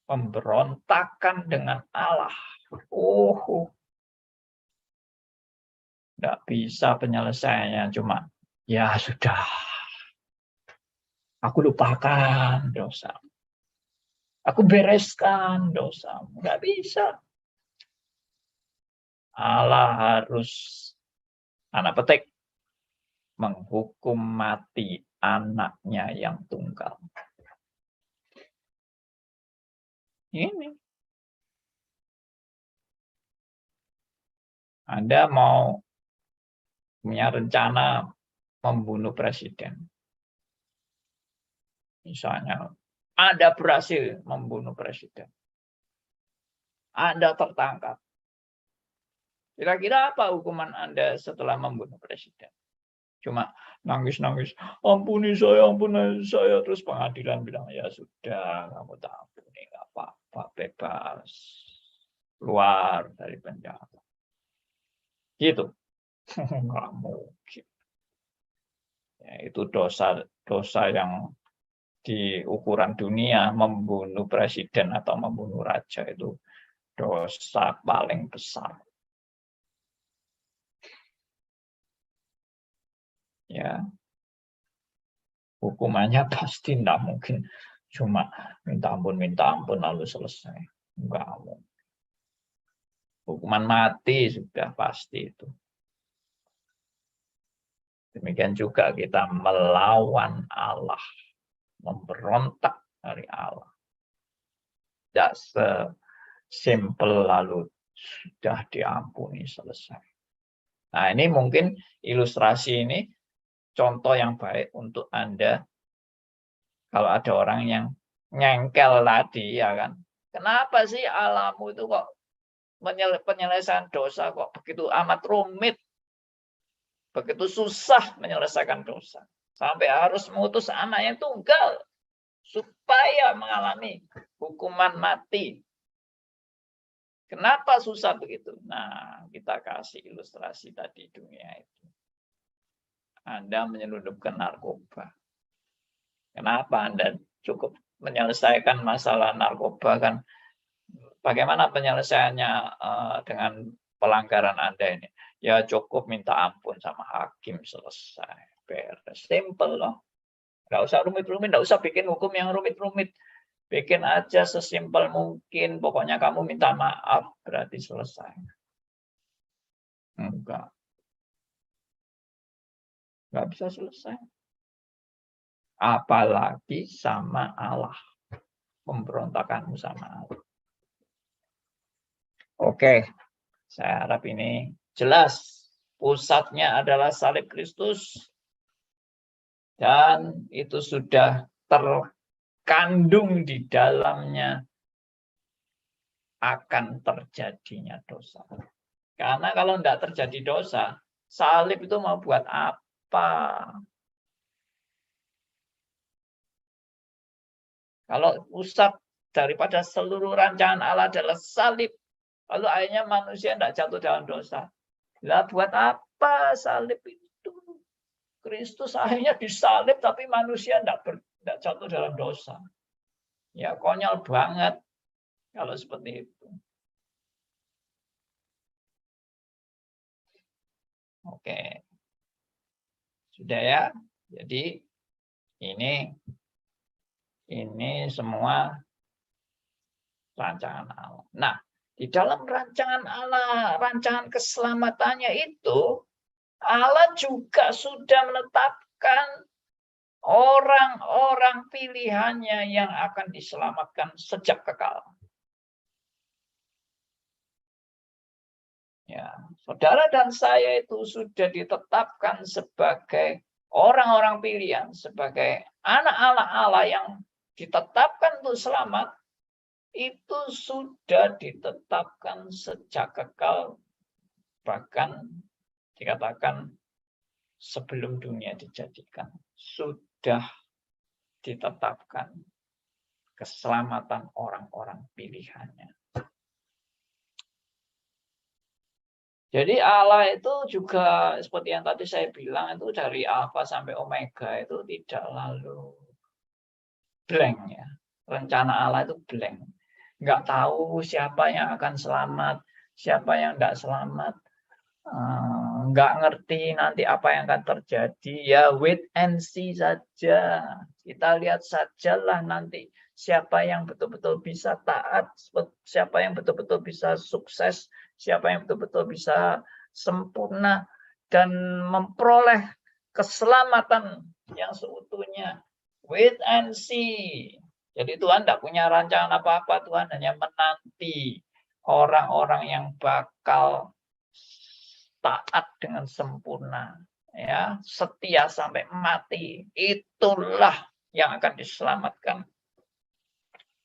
Pemberontakan dengan Allah. Nggak bisa penyelesaiannya cuma, ya sudah. Aku lupakan dosa. Aku bereskan dosa. Nggak bisa. Allah harus, anak petik, menghukum mati anaknya yang tunggal. Ini. Anda mau punya rencana membunuh presiden. Misalnya, Anda berhasil membunuh presiden. Anda tertangkap. Kira-kira apa hukuman Anda setelah membunuh presiden? Cuma nangis-nangis, ampuni saya. Terus pengadilan bilang, ya sudah, kamu tak ampuni, nggak apa-apa, bebas. Keluar dari penjara. Gitu. Nggak mungkin. Ya, itu dosa yang di ukuran dunia, membunuh presiden atau membunuh raja itu dosa paling besar. Ya, hukumannya pasti tidak mungkin cuma minta ampun lalu selesai. Enggak mungkin. Hukuman mati sudah pasti itu. Demikian juga kita melawan Allah, memberontak dari Allah. Tidak sesimpel lalu sudah diampuni selesai. Nah, ini mungkin ilustrasi ini contoh yang baik untuk Anda kalau ada orang yang nyengkel tadi, ya kan? Kenapa sih Allahmu itu kok penyelesaian dosa kok begitu amat rumit, begitu susah menyelesaikan dosa, sampai harus mengutus anaknya tunggal supaya mengalami hukuman mati. Kenapa susah begitu? Nah, kita kasih ilustrasi tadi dunia itu. Anda menyelundupkan narkoba. Kenapa Anda cukup menyelesaikan masalah narkoba kan? Bagaimana penyelesaiannya dengan pelanggaran Anda ini? Ya cukup minta ampun sama hakim, selesai. Beres. Simple loh. Nggak usah rumit-rumit, nggak usah bikin hukum yang rumit-rumit. Bikin aja sesimpel mungkin. Pokoknya kamu minta maaf, berarti selesai. Enggak. Nggak bisa selesai. Apalagi sama Allah. Pemberontakanmu sama Allah. Oke. Saya harap ini jelas. Pusatnya adalah salib Kristus. Dan itu sudah terkandung di dalamnya akan terjadinya dosa. Karena kalau tidak terjadi dosa, salib itu mau buat apa? Kalau pusat daripada seluruh rancangan Allah adalah salib, lalu akhirnya manusia tidak jatuh dalam dosa. Lah buat apa salib itu? Kristus akhirnya disalib, tapi manusia tidak jatuh dalam dosa. Ya konyol banget kalau seperti itu. Oke. Sudah ya. Jadi ini semua rancangan Allah. Nah, di dalam rancangan Allah, rancangan keselamatannya itu Allah juga sudah menetapkan orang-orang pilihannya yang akan diselamatkan sejak kekal. Ya, saudara dan saya itu sudah ditetapkan sebagai orang-orang pilihan, sebagai anak-anak Allah yang ditetapkan untuk selamat, itu sudah ditetapkan sejak kekal, bahkan dikatakan sebelum dunia dijadikan, sudah ditetapkan keselamatan orang-orang pilihannya. Jadi Allah itu juga seperti yang tadi saya bilang, itu dari Alfa sampai Omega itu tidak lalu blank ya. Rencana Allah itu blank. Nggak tahu siapa yang akan selamat, siapa yang nggak selamat. Nggak ngerti nanti apa yang akan terjadi. Ya wait and see saja. Kita lihat sajalah nanti siapa yang betul-betul bisa taat, siapa yang betul-betul bisa sukses, siapa yang betul-betul bisa sempurna dan memperoleh keselamatan yang seutuhnya. Wait and see. Jadi Tuhan tidak punya rancangan apa-apa, Tuhan hanya menanti orang-orang yang bakal taat dengan sempurna, ya, setia sampai mati. Itulah yang akan diselamatkan.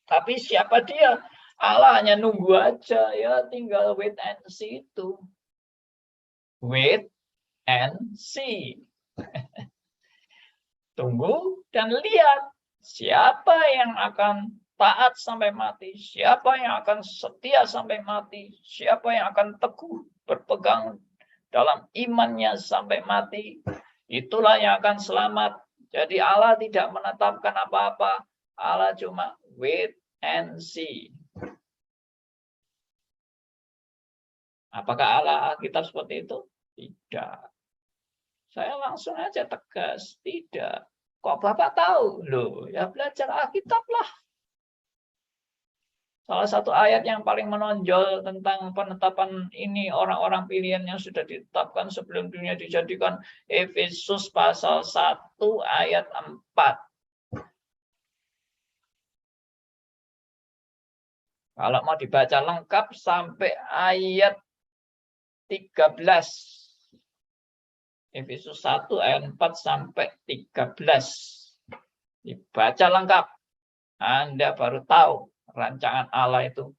Tapi siapa dia? Allah hanya nunggu aja, ya, tinggal wait and see itu. Wait and see. Tunggu dan lihat siapa yang akan taat sampai mati, siapa yang akan setia sampai mati, siapa yang akan teguh berpegang dalam imannya sampai mati, itulah yang akan selamat. Jadi Allah tidak menetapkan apa-apa, Allah cuma wait and see. Apakah Allah Alkitab seperti itu? Tidak. Saya langsung aja tegas, tidak. Kok Bapak tahu? Loh, ya belajar Alkitab lah. Salah satu ayat yang paling menonjol tentang penetapan ini orang-orang pilihan yang sudah ditetapkan sebelum dunia dijadikan, Efesus pasal 1 ayat 4. Kalau mau dibaca lengkap sampai ayat 13. Efesus 1 ayat 4 sampai 13. Dibaca lengkap. Anda baru tahu rancangan Allah itu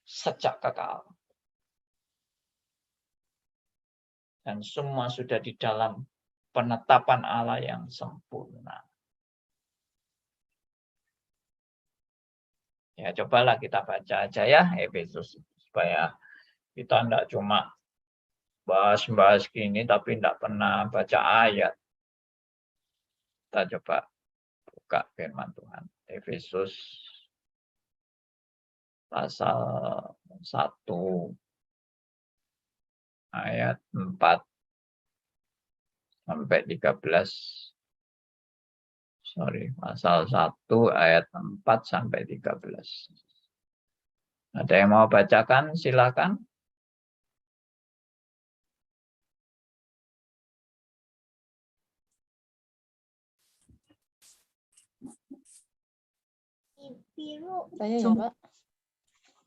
sejak kekal. Dan semua sudah di dalam penetapan Allah yang sempurna. Ya, cobalah kita baca aja ya Efesus, supaya kita tidak cuma bahas-bahas gini tapi tidak pernah baca ayat. Kita coba buka firman Tuhan. Efesus pasal 1 ayat 4 sampai 13. Pasal 1 ayat 4 sampai 13. Ada yang mau bacakan? Silakan. Saya ya, Pak.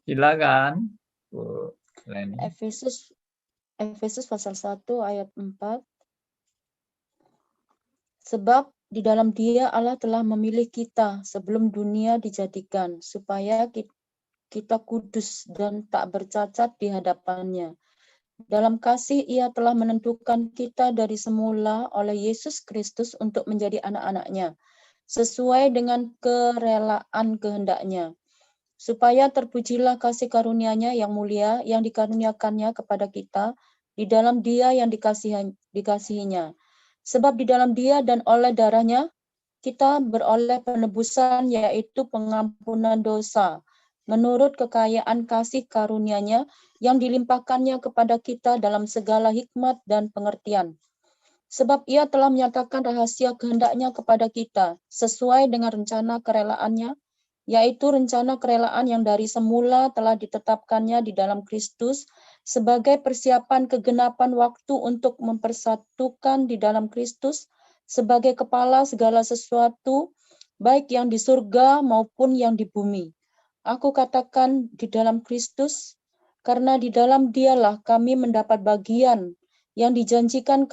Silakan, Bu Leni. Efesus pasal 1 ayat 4. Sebab di dalam Dia Allah telah memilih kita sebelum dunia dijadikan, supaya kita kudus dan tak bercacat di hadapan-Nya. Dalam kasih Ia telah menentukan kita dari semula oleh Yesus Kristus untuk menjadi anak-anak-Nya, sesuai dengan kerelaan kehendak-Nya, supaya terpujilah kasih karunia-Nya yang mulia yang dikaruniakannya kepada kita di dalam Dia yang dikasihinya. Sebab di dalam Dia dan oleh darah-Nya kita beroleh penebusan, yaitu pengampunan dosa, menurut kekayaan kasih karunia-Nya yang dilimpahkannya kepada kita dalam segala hikmat dan pengertian. Sebab Ia telah menyatakan rahasia kehendak-Nya kepada kita, sesuai dengan rencana kerelaan-Nya, yaitu rencana kerelaan yang dari semula telah ditetapkannya di dalam Kristus, sebagai persiapan kegenapan waktu untuk mempersatukan di dalam Kristus sebagai kepala segala sesuatu, baik yang di surga maupun yang di bumi. Aku katakan di dalam Kristus, karena di dalam Dialah kami mendapat bagian yang dijanjikan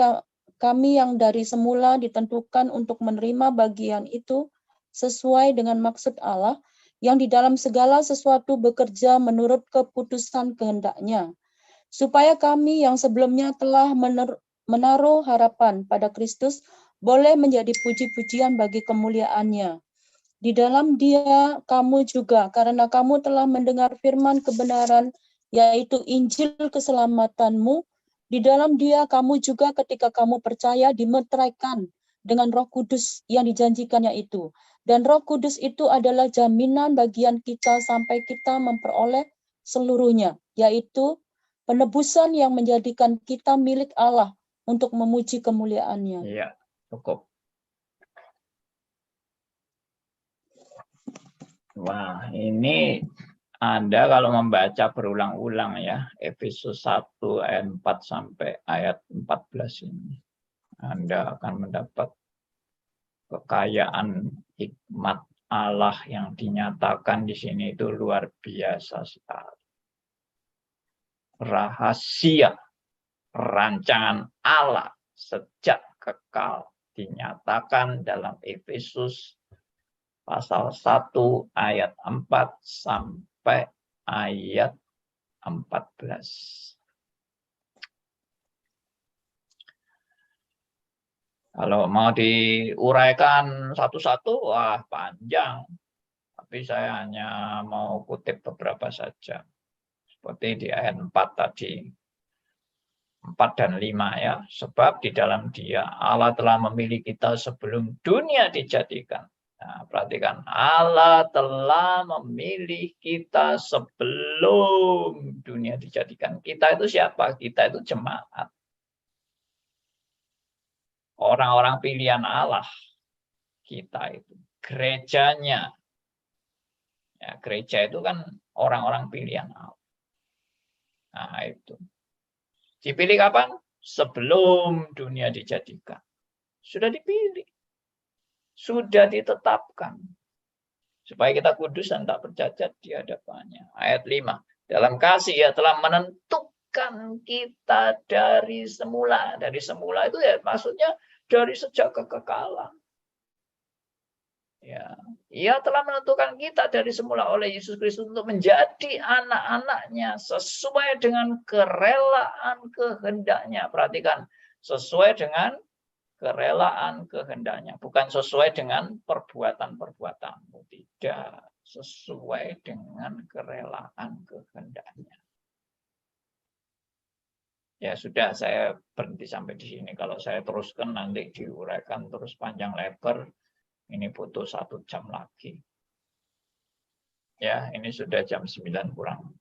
kami yang dari semula ditentukan untuk menerima bagian itu sesuai dengan maksud Allah, yang di dalam segala sesuatu bekerja menurut keputusan kehendak-Nya, supaya kami yang sebelumnya telah menaruh harapan pada Kristus boleh menjadi puji-pujian bagi kemuliaan-Nya. Di dalam Dia kamu juga, karena kamu telah mendengar firman kebenaran, yaitu Injil keselamatanmu, di dalam Dia kamu juga ketika kamu percaya dimeteraikan dengan Roh Kudus yang dijanjikannya itu. Dan Roh Kudus itu adalah jaminan bagian kita sampai kita memperoleh seluruhnya, yaitu penebusan yang menjadikan kita milik Allah untuk memuji kemuliaan-Nya. Iya, cukup. Wah, ini Anda kalau membaca berulang-ulang ya, Efesus 1 ayat 4 sampai ayat 14 ini, Anda akan mendapat kekayaan hikmat Allah yang dinyatakan di sini itu luar biasa sekali. Rahasia rancangan Allah sejak kekal dinyatakan dalam Efesus pasal 1 ayat 4 sampai ayat 14. Kalau mau diuraikan satu-satu, wah panjang. Tapi saya hanya mau kutip beberapa saja. Seperti di ayat 4 tadi. 4 dan 5 ya. Sebab di dalam Dia Allah telah memilih kita sebelum dunia dijadikan. Nah, perhatikan, Allah telah memilih kita sebelum dunia dijadikan. Kita itu siapa? Kita itu jemaat. Orang-orang pilihan Allah. Kita itu. Gerejanya. Ya, gereja itu kan orang-orang pilihan Allah. Nah, itu. Dipilih kapan? Sebelum dunia dijadikan. Sudah dipilih. Sudah ditetapkan. Supaya kita kudus dan tak bercacat di hadapannya. Ayat 5. Dalam kasih Ia telah menentukan kita dari semula. Dari semula itu ya maksudnya dari sejak kekekalan. Ya, Ia telah menentukan kita dari semula oleh Yesus Kristus untuk menjadi anak-anaknya sesuai dengan kerelaan kehendak-Nya. Perhatikan, sesuai dengan kerelaan kehendak-Nya, bukan sesuai dengan perbuatan-perbuatanmu, tidak, sesuai dengan kerelaan kehendak-Nya. Ya sudah, saya berhenti sampai di sini. Kalau saya teruskan nanti diuraikan terus panjang lebar. Ini butuh 1 jam lagi. Ya, ini sudah jam 9 kurang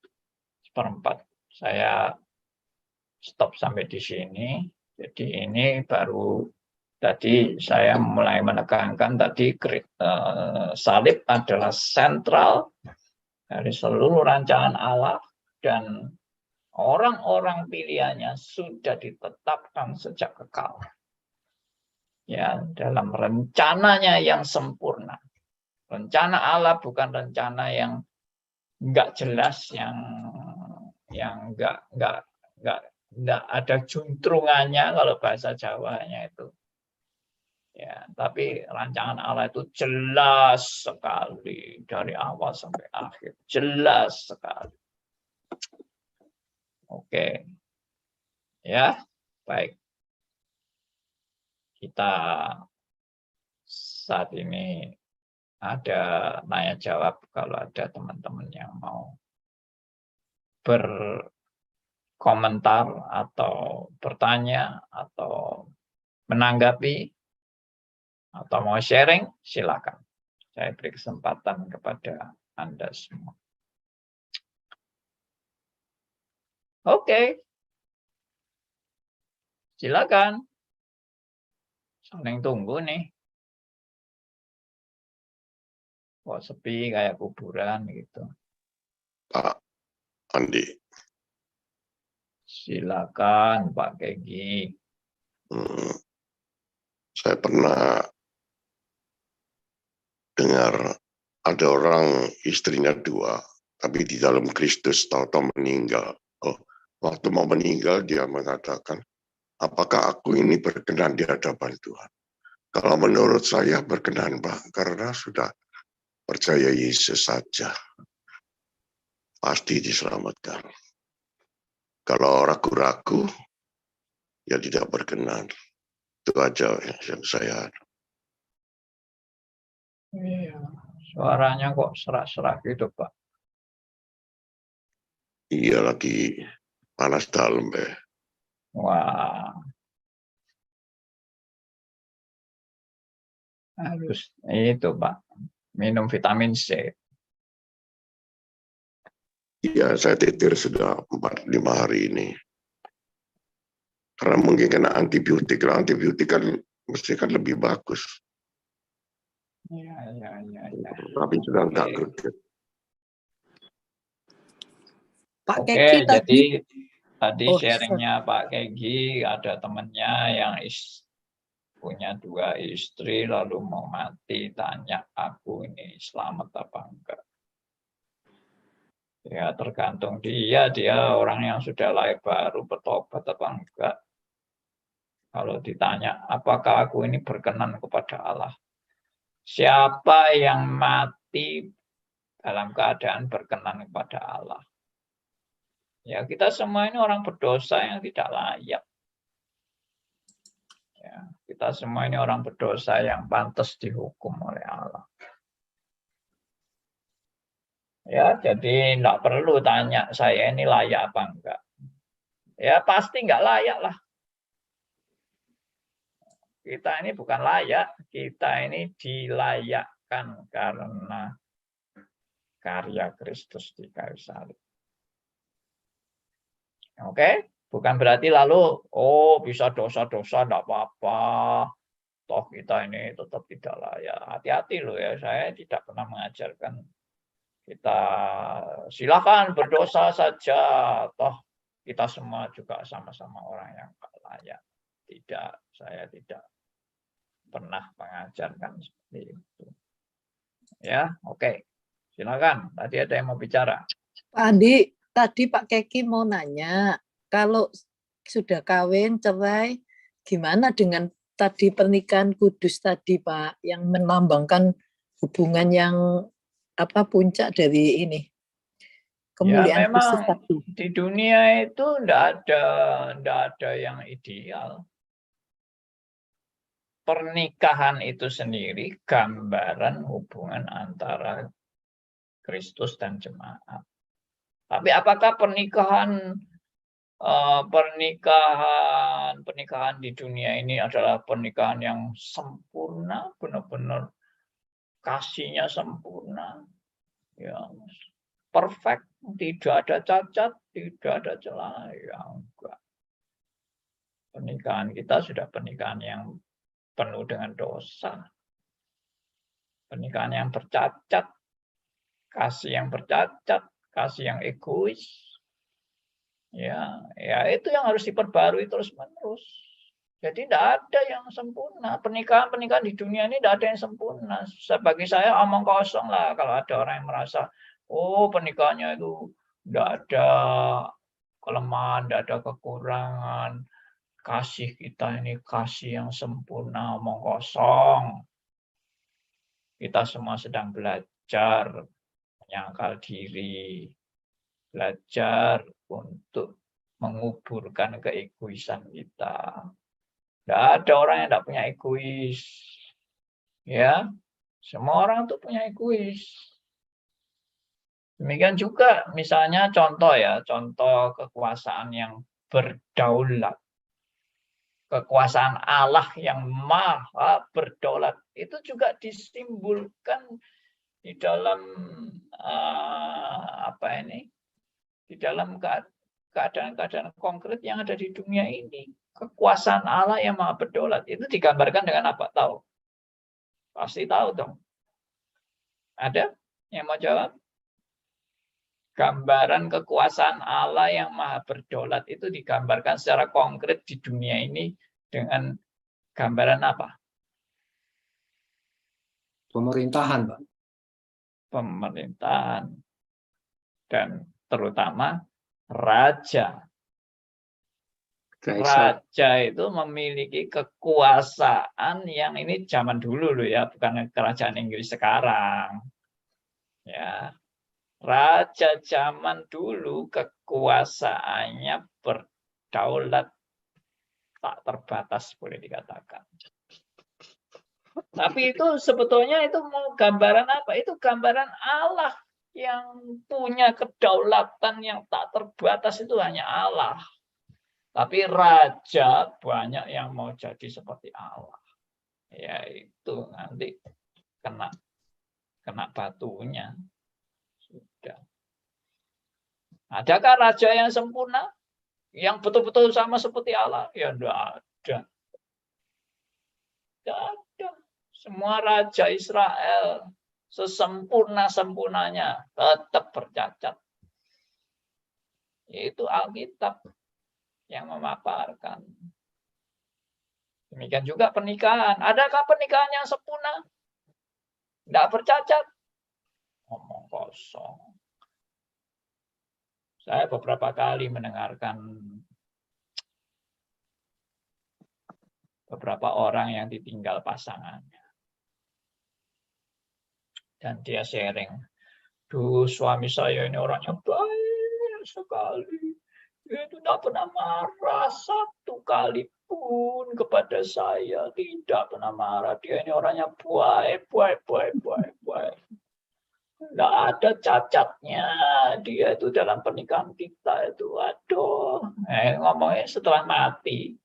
1/4. Saya stop sampai di sini. Jadi ini baru tadi saya mulai menekankan tadi salib adalah sentral dari seluruh rancangan Allah dan orang-orang pilihannya sudah ditetapkan sejak kekal. Ya, dalam rencananya yang sempurna. Rencana Allah bukan rencana yang enggak jelas, yang enggak ada juntrungannya kalau bahasa Jawanya itu. Ya, tapi rancangan Allah itu jelas sekali dari awal sampai akhir, jelas sekali. Oke. Ya, baik. Kita saat ini ada nanya jawab kalau ada teman-teman yang mau berkomentar atau bertanya atau menanggapi atau mau sharing, silakan. Saya beri kesempatan kepada Anda semua. Oke. Silakan. Saling tunggu nih. Kok sepi kayak kuburan gitu. Pak Andi. Silakan Pak Kegi. Saya pernah dengar ada orang istrinya 2, tapi di dalam Kristus tahu-tahu meninggal. Waktu mau meninggal dia mengatakan, apakah aku ini berkenan di hadapan Tuhan? Kalau menurut saya berkenan, Pak, karena sudah percaya Yesus saja. Pasti diselamatkan. Kalau ragu-ragu, ya tidak berkenan. Itu aja yang saya. Iya, suaranya kok serak-serak gitu, Pak. Iya, lagi panas dalam, Wah. Harus itu, Pak. Minum vitamin C. Iya, saya titir sudah 4-5 hari ini. Karena mungkin kena antibiotik. Kalau antibiotik kan mesti kan lebih bagus. Iya. Tapi sudah enggak greget. Pak Oke, Keki jadi tadi Oh, sharingnya Pak Kegi, ada temennya yang punya 2 istri, lalu mau mati, tanya aku ini selamat apa enggak. Ya tergantung dia orang yang sudah lahir baru bertobat apa enggak. Kalau ditanya, apakah aku ini berkenan kepada Allah? Siapa yang mati dalam keadaan berkenan kepada Allah? Ya, kita semua ini orang berdosa yang tidak layak. Ya, kita semua ini orang berdosa yang pantas dihukum oleh Allah. Ya, jadi enggak perlu tanya saya ini layak apa enggak. Ya, pasti enggak layak lah. Kita ini bukan layak, kita ini dilayakkan karena karya Kristus di kayu salib. Oke, bukan berarti lalu, bisa dosa-dosa, enggak apa-apa. Toh kita ini tetap tidak layak. Hati-hati loh ya, saya tidak pernah mengajarkan kita silakan berdosa saja. Toh kita semua juga sama-sama orang yang enggak layak. Tidak, saya tidak pernah mengajarkan seperti itu. Ya, oke. Silakan, tadi ada yang mau bicara. Pak Andi, tadi Pak Keki mau nanya, kalau sudah kawin, cerai, gimana dengan tadi pernikahan kudus tadi Pak, yang melambangkan hubungan yang puncak dari ini? Kemuliaan Kristus memang tadi. di dunia itu enggak ada yang ideal. Pernikahan itu sendiri gambaran hubungan antara Kristus dan jemaat. Tapi apakah pernikahan di dunia ini adalah pernikahan yang sempurna, benar-benar kasihnya sempurna, ya perfect, tidak ada cacat, tidak ada celah, ya enggak. Pernikahan kita sudah pernikahan yang penuh dengan dosa, pernikahan yang bercacat, kasih yang bercacat, kasih yang egois. Ya itu yang harus diperbarui terus-menerus. Jadi tidak ada yang sempurna. Pernikahan di dunia ini tidak ada yang sempurna. Bagi saya omong kosong lah kalau ada orang yang merasa, pernikahannya itu tidak ada kelemahan, tidak ada kekurangan. Kasih kita ini kasih yang sempurna, omong kosong. Kita semua sedang belajar menyangkal diri, belajar untuk menguburkan keegoisan kita. Tidak ada orang yang tidak punya egois. Ya, semua orang tuh punya egois. Demikian juga misalnya contoh kekuasaan yang berdaulat. Kekuasaan Allah yang maha berdaulat itu juga disimbolkan di dalam di dalam keadaan-keadaan konkret yang ada di dunia ini. Kekuasaan Allah yang maha berdaulat itu digambarkan dengan apa? Tahu? Pasti tahu dong. Ada yang mau jawab? gambaran kekuasaan Allah yang maha berdaulat itu digambarkan secara konkret di dunia ini dengan gambaran apa? Pemerintahan, Pak. Pemerintahan. Dan terutama raja. Raja itu memiliki kekuasaan yang ini zaman dulu loh ya, bukan kerajaan Inggris sekarang. Ya. Raja zaman dulu kekuasaannya berdaulat tak terbatas boleh dikatakan. Tapi itu sebetulnya itu mau gambaran apa? Itu gambaran Allah yang punya kedaulatan yang tak terbatas itu hanya Allah. Tapi raja banyak yang mau jadi seperti Allah. Ya itu nanti kena batunya. Sudah. Adakah raja yang sempurna? Yang betul-betul sama seperti Allah? Ya tidak ada. Tidak ada. Semua raja Israel sesempurna-sempurnanya tetap bercacat. Itu Alkitab yang memaparkan. Demikian juga pernikahan. Adakah pernikahan yang sempurna? Tidak bercacat? Ngomong kosong. Saya beberapa kali mendengarkan beberapa orang yang ditinggal pasangannya. Dan dia sharing, duh suami saya ini orangnya baik sekali. Dia itu tidak pernah marah satu kali pun kepada saya. Tidak pernah marah. Dia ini orangnya baik. Tidak ada cacatnya dia itu dalam pernikahan kita itu. Aduh, ngomongnya setelah mati.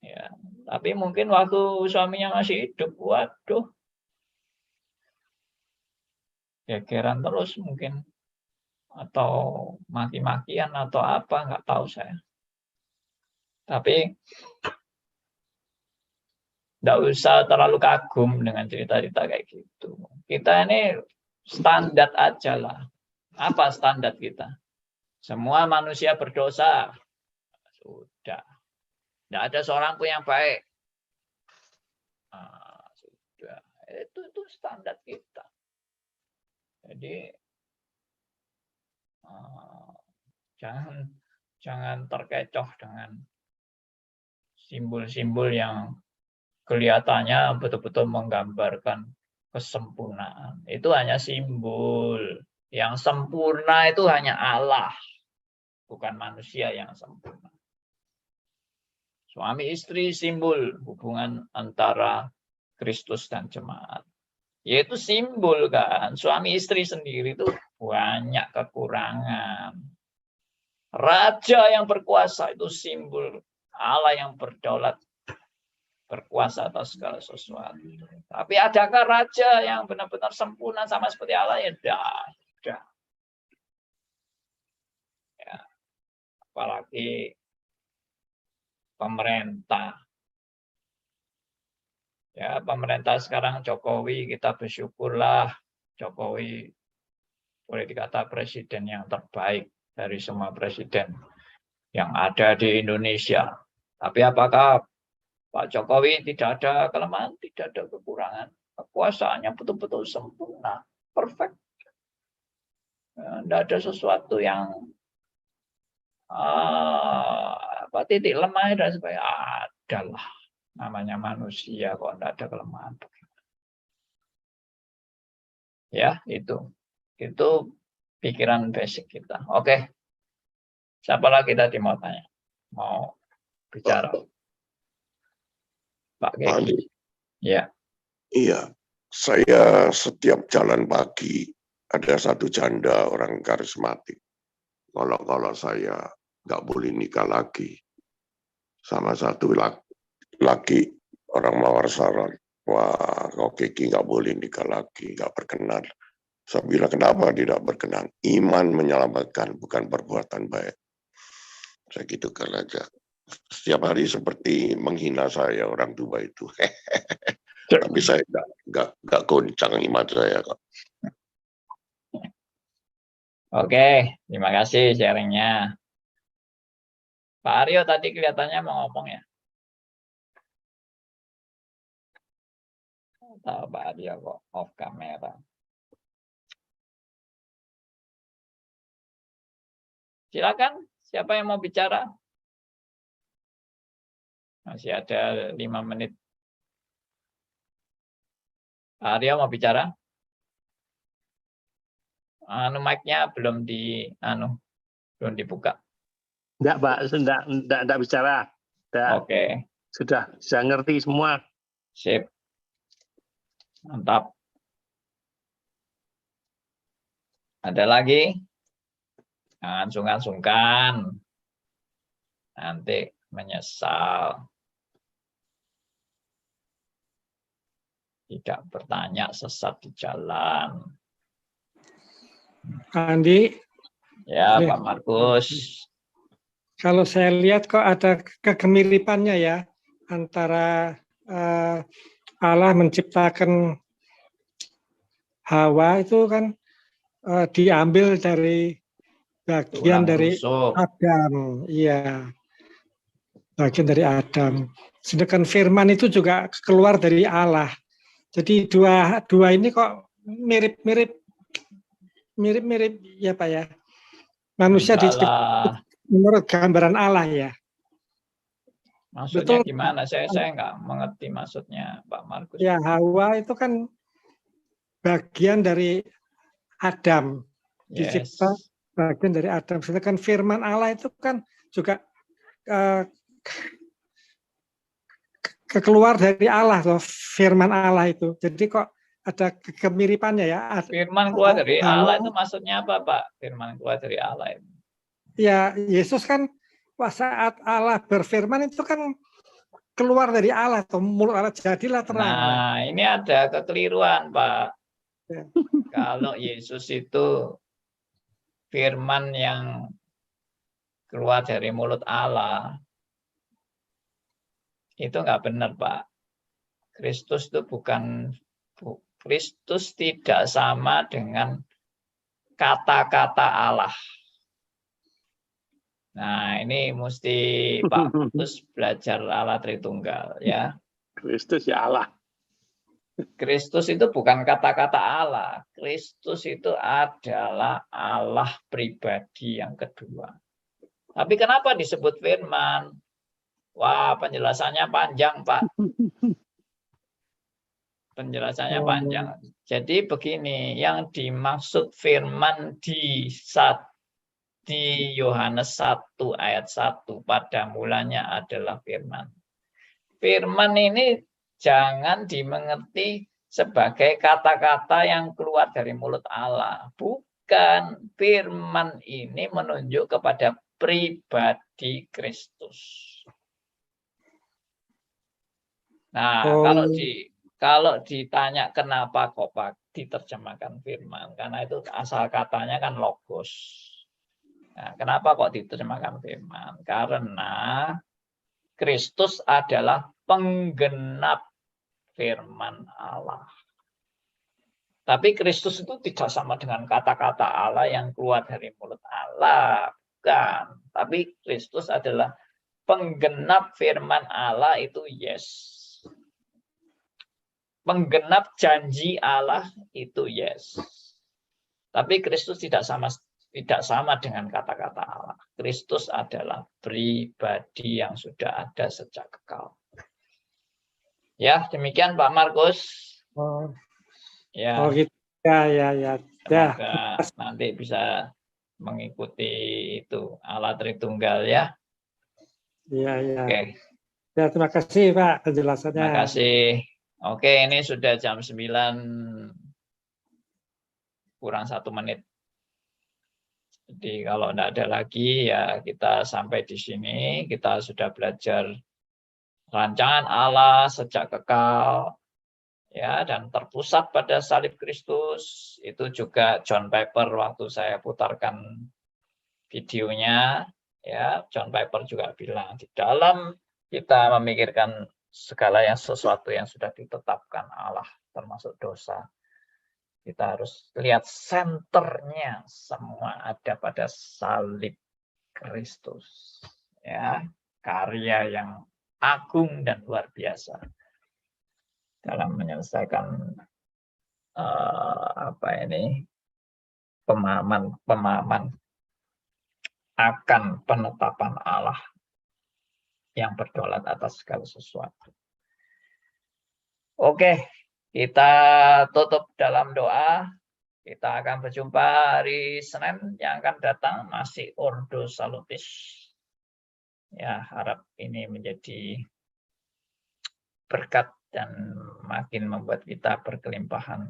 Ya, tapi mungkin waktu suaminya masih hidup, waduh, gegeran terus mungkin, atau maki-makian atau apa, nggak tahu saya. Tapi nggak usah terlalu kagum dengan cerita-cerita kayak gitu. Kita ini standar aja lah. Apa standar kita? Semua manusia berdosa. Sudah. Tidak ada seorang pun yang baik. Sudah. Itu standar kita. Jadi jangan terkecoh dengan simbol-simbol yang kelihatannya betul-betul menggambarkan kesempurnaan. Itu hanya simbol. Yang sempurna itu hanya Allah, bukan manusia yang sempurna. Suami istri simbol hubungan antara Kristus dan jemaat. Yaitu simbol kan. Suami istri sendiri itu banyak kekurangan. Raja yang berkuasa itu simbol Allah yang berdaulat, berkuasa atas segala sesuatu. Tapi adakah raja yang benar-benar sempurna sama seperti Allah? Ya tidak. Ya. Apalagi pemerintah. Ya, pemerintah sekarang Jokowi, kita bersyukurlah Jokowi boleh dikata presiden yang terbaik dari semua presiden yang ada di Indonesia. Tapi apakah Pak Jokowi tidak ada kelemahan, tidak ada kekurangan? Kekuasaannya betul-betul sempurna, perfect. Tidak ada sesuatu yang titik lemah dan sebagainya. Adalah namanya manusia kok tidak ada kelemahan. Ya, itu pikiran basic kita. Oke. Siapa lagi tadi mau tanya? Mau bicara? Pak Geki. Ya. Iya, saya setiap jalan pagi ada satu janda orang karismatik. Kalau saya nggak boleh nikah lagi sama satu laki orang Mawar Saron. Wah, kok Geki nggak boleh nikah lagi, nggak berkenan. Saya bilang kenapa tidak berkenan? Iman menyelamatkan, bukan perbuatan baik. Saya gitu kan aja. Setiap hari seperti menghina saya orang tua itu. Tapi saya nggak goncang iman saya kok. Oke, terima kasih sharingnya. Pak Aryo tadi kelihatannya mau ngomong ya. Tahu Pak Aryo kok off kamera. Silakan, siapa yang mau bicara? Masih ada 5 menit. Pak Aryo mau bicara? Mic-nya belum dibuka. Enggak, Pak, enggak bicara. Oke. Sudah ngerti semua. Sip. Mantap. Ada lagi? Jangan sungkan-sungkan. Nanti menyesal. Tidak bertanya sesat di jalan. Andi. Ya, Pak Markus. Kalau saya lihat kok ada kemiripannya ya antara Allah menciptakan Hawa itu kan diambil dari bagian dari Adam, iya, bagian dari Adam. Sedangkan Firman itu juga keluar dari Allah. Jadi dua ini kok mirip-mirip ya Pak ya. Manusia diciptakan menurut gambaran Allah ya. Maksudnya betul. Gimana? Saya nggak mengerti maksudnya Pak Markus. Ya, Hawa itu kan bagian dari Adam. Dicipta bagian dari Adam. Sedangkan firman Allah itu kan juga keluar dari Allah loh, firman Allah itu. Jadi kok ada kemiripannya ya. Firman keluar dari Allah itu maksudnya apa, Pak? Firman keluar dari Allah itu. Ya, Yesus kan saat Allah berfirman itu kan keluar dari Allah, atau mulut Allah jadilah terang. Nah, ini ada kekeliruan, Pak. Ya. Kalau Yesus itu firman yang keluar dari mulut Allah, itu nggak benar, Pak. Kristus itu Kristus tidak sama dengan kata-kata Allah. Nah, ini mesti Pak Markus belajar Allah Tritunggal ya. Kristus ya Allah. Kristus itu bukan kata-kata Allah. Kristus itu adalah Allah pribadi yang kedua. Tapi kenapa disebut firman? Wah, penjelasannya panjang, Pak. Penjelasannya panjang. Jadi begini, yang dimaksud firman di Yohanes 1 ayat 1 pada mulanya adalah firman. Firman ini jangan dimengerti sebagai kata-kata yang keluar dari mulut Allah. Bukan, firman ini menunjuk kepada pribadi Kristus. Nah, kalau ditanya kenapa kok diterjemahkan firman, karena itu asal katanya kan logos. Nah, kenapa kok diterjemahkan firman? Karena Kristus adalah penggenap firman Allah. Tapi Kristus itu tidak sama dengan kata-kata Allah yang keluar dari mulut Allah. Bukan. Tapi Kristus adalah penggenap firman Allah itu yes. Penggenap janji Allah itu yes. Tapi Kristus tidak sama dengan kata-kata Allah. Kristus adalah pribadi yang sudah ada sejak kekal. Ya, demikian Pak Markus. Ya. Oh gitu. Ya. Semoga nanti bisa mengikuti itu Allah Tritunggal ya. Iya. Oke. Ya, terima kasih Pak penjelasannya. Terima kasih. Oke, ini sudah jam 9 kurang 1 menit. Jadi kalau tidak ada lagi ya kita sampai di sini. Kita sudah belajar rancangan Allah sejak kekal ya, dan terpusat pada salib Kristus. Itu juga John Piper waktu saya putarkan videonya ya, John Piper juga bilang di dalam kita memikirkan segala sesuatu yang sudah ditetapkan Allah termasuk dosa. Kita harus lihat senternya semua ada pada salib Kristus. Ya, karya yang agung dan luar biasa dalam menyelesaikan pemahaman akan penetapan Allah yang berdaulat atas segala sesuatu. Oke, kita tutup dalam doa. Kita akan berjumpa hari Senin yang akan datang, masih Ordo Salutis. Ya, harap ini menjadi berkat dan makin membuat kita berkelimpahan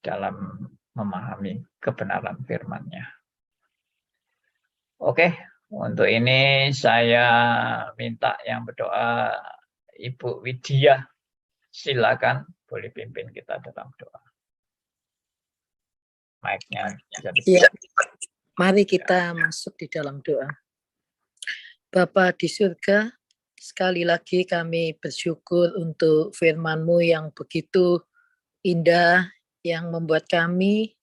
dalam memahami kebenaran firman-Nya. Oke, untuk ini saya minta yang berdoa Ibu Widya. Silakan, boleh pimpin kita dalam doa. Mic-nya bisa dibuka. Ya, mari kita masuk di dalam doa. Bapa di surga, sekali lagi kami bersyukur untuk firman-Mu yang begitu indah, yang membuat kami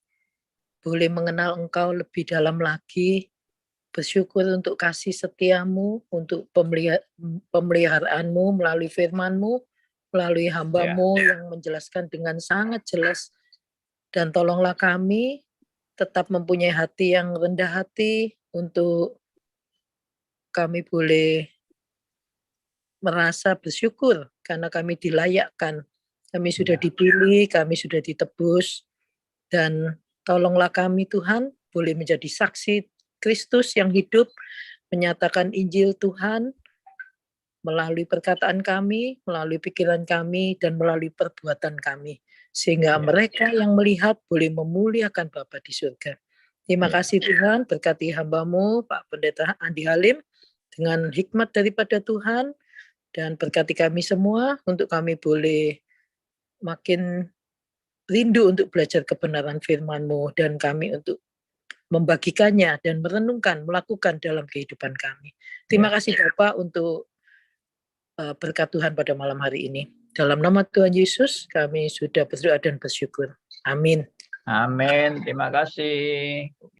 boleh mengenal Engkau lebih dalam lagi. Bersyukur untuk kasih setiamu, untuk pemeliharaanmu melalui firman-Mu, melalui hamba-Mu yang menjelaskan dengan sangat jelas. Dan tolonglah kami tetap mempunyai hati yang rendah hati untuk kami boleh merasa bersyukur karena kami dilayakkan. Kami sudah dipilih, kami sudah ditebus. Dan tolonglah kami Tuhan boleh menjadi saksi Kristus yang hidup, menyatakan Injil Tuhan melalui perkataan kami, melalui pikiran kami, dan melalui perbuatan kami. Sehingga mereka yang melihat boleh memuliakan Bapa di surga. Terima kasih Tuhan, berkati hamba-Mu, Pak Pendeta Andi Halim, dengan hikmat daripada Tuhan, dan berkati kami semua untuk kami boleh makin rindu untuk belajar kebenaran firman-Mu, dan kami untuk membagikannya dan merenungkan, melakukan dalam kehidupan kami. Terima kasih Bapak untuk berkat Tuhan pada malam hari ini. Dalam nama Tuhan Yesus, kami sudah berdoa dan bersyukur. Amin. Amin. Terima kasih.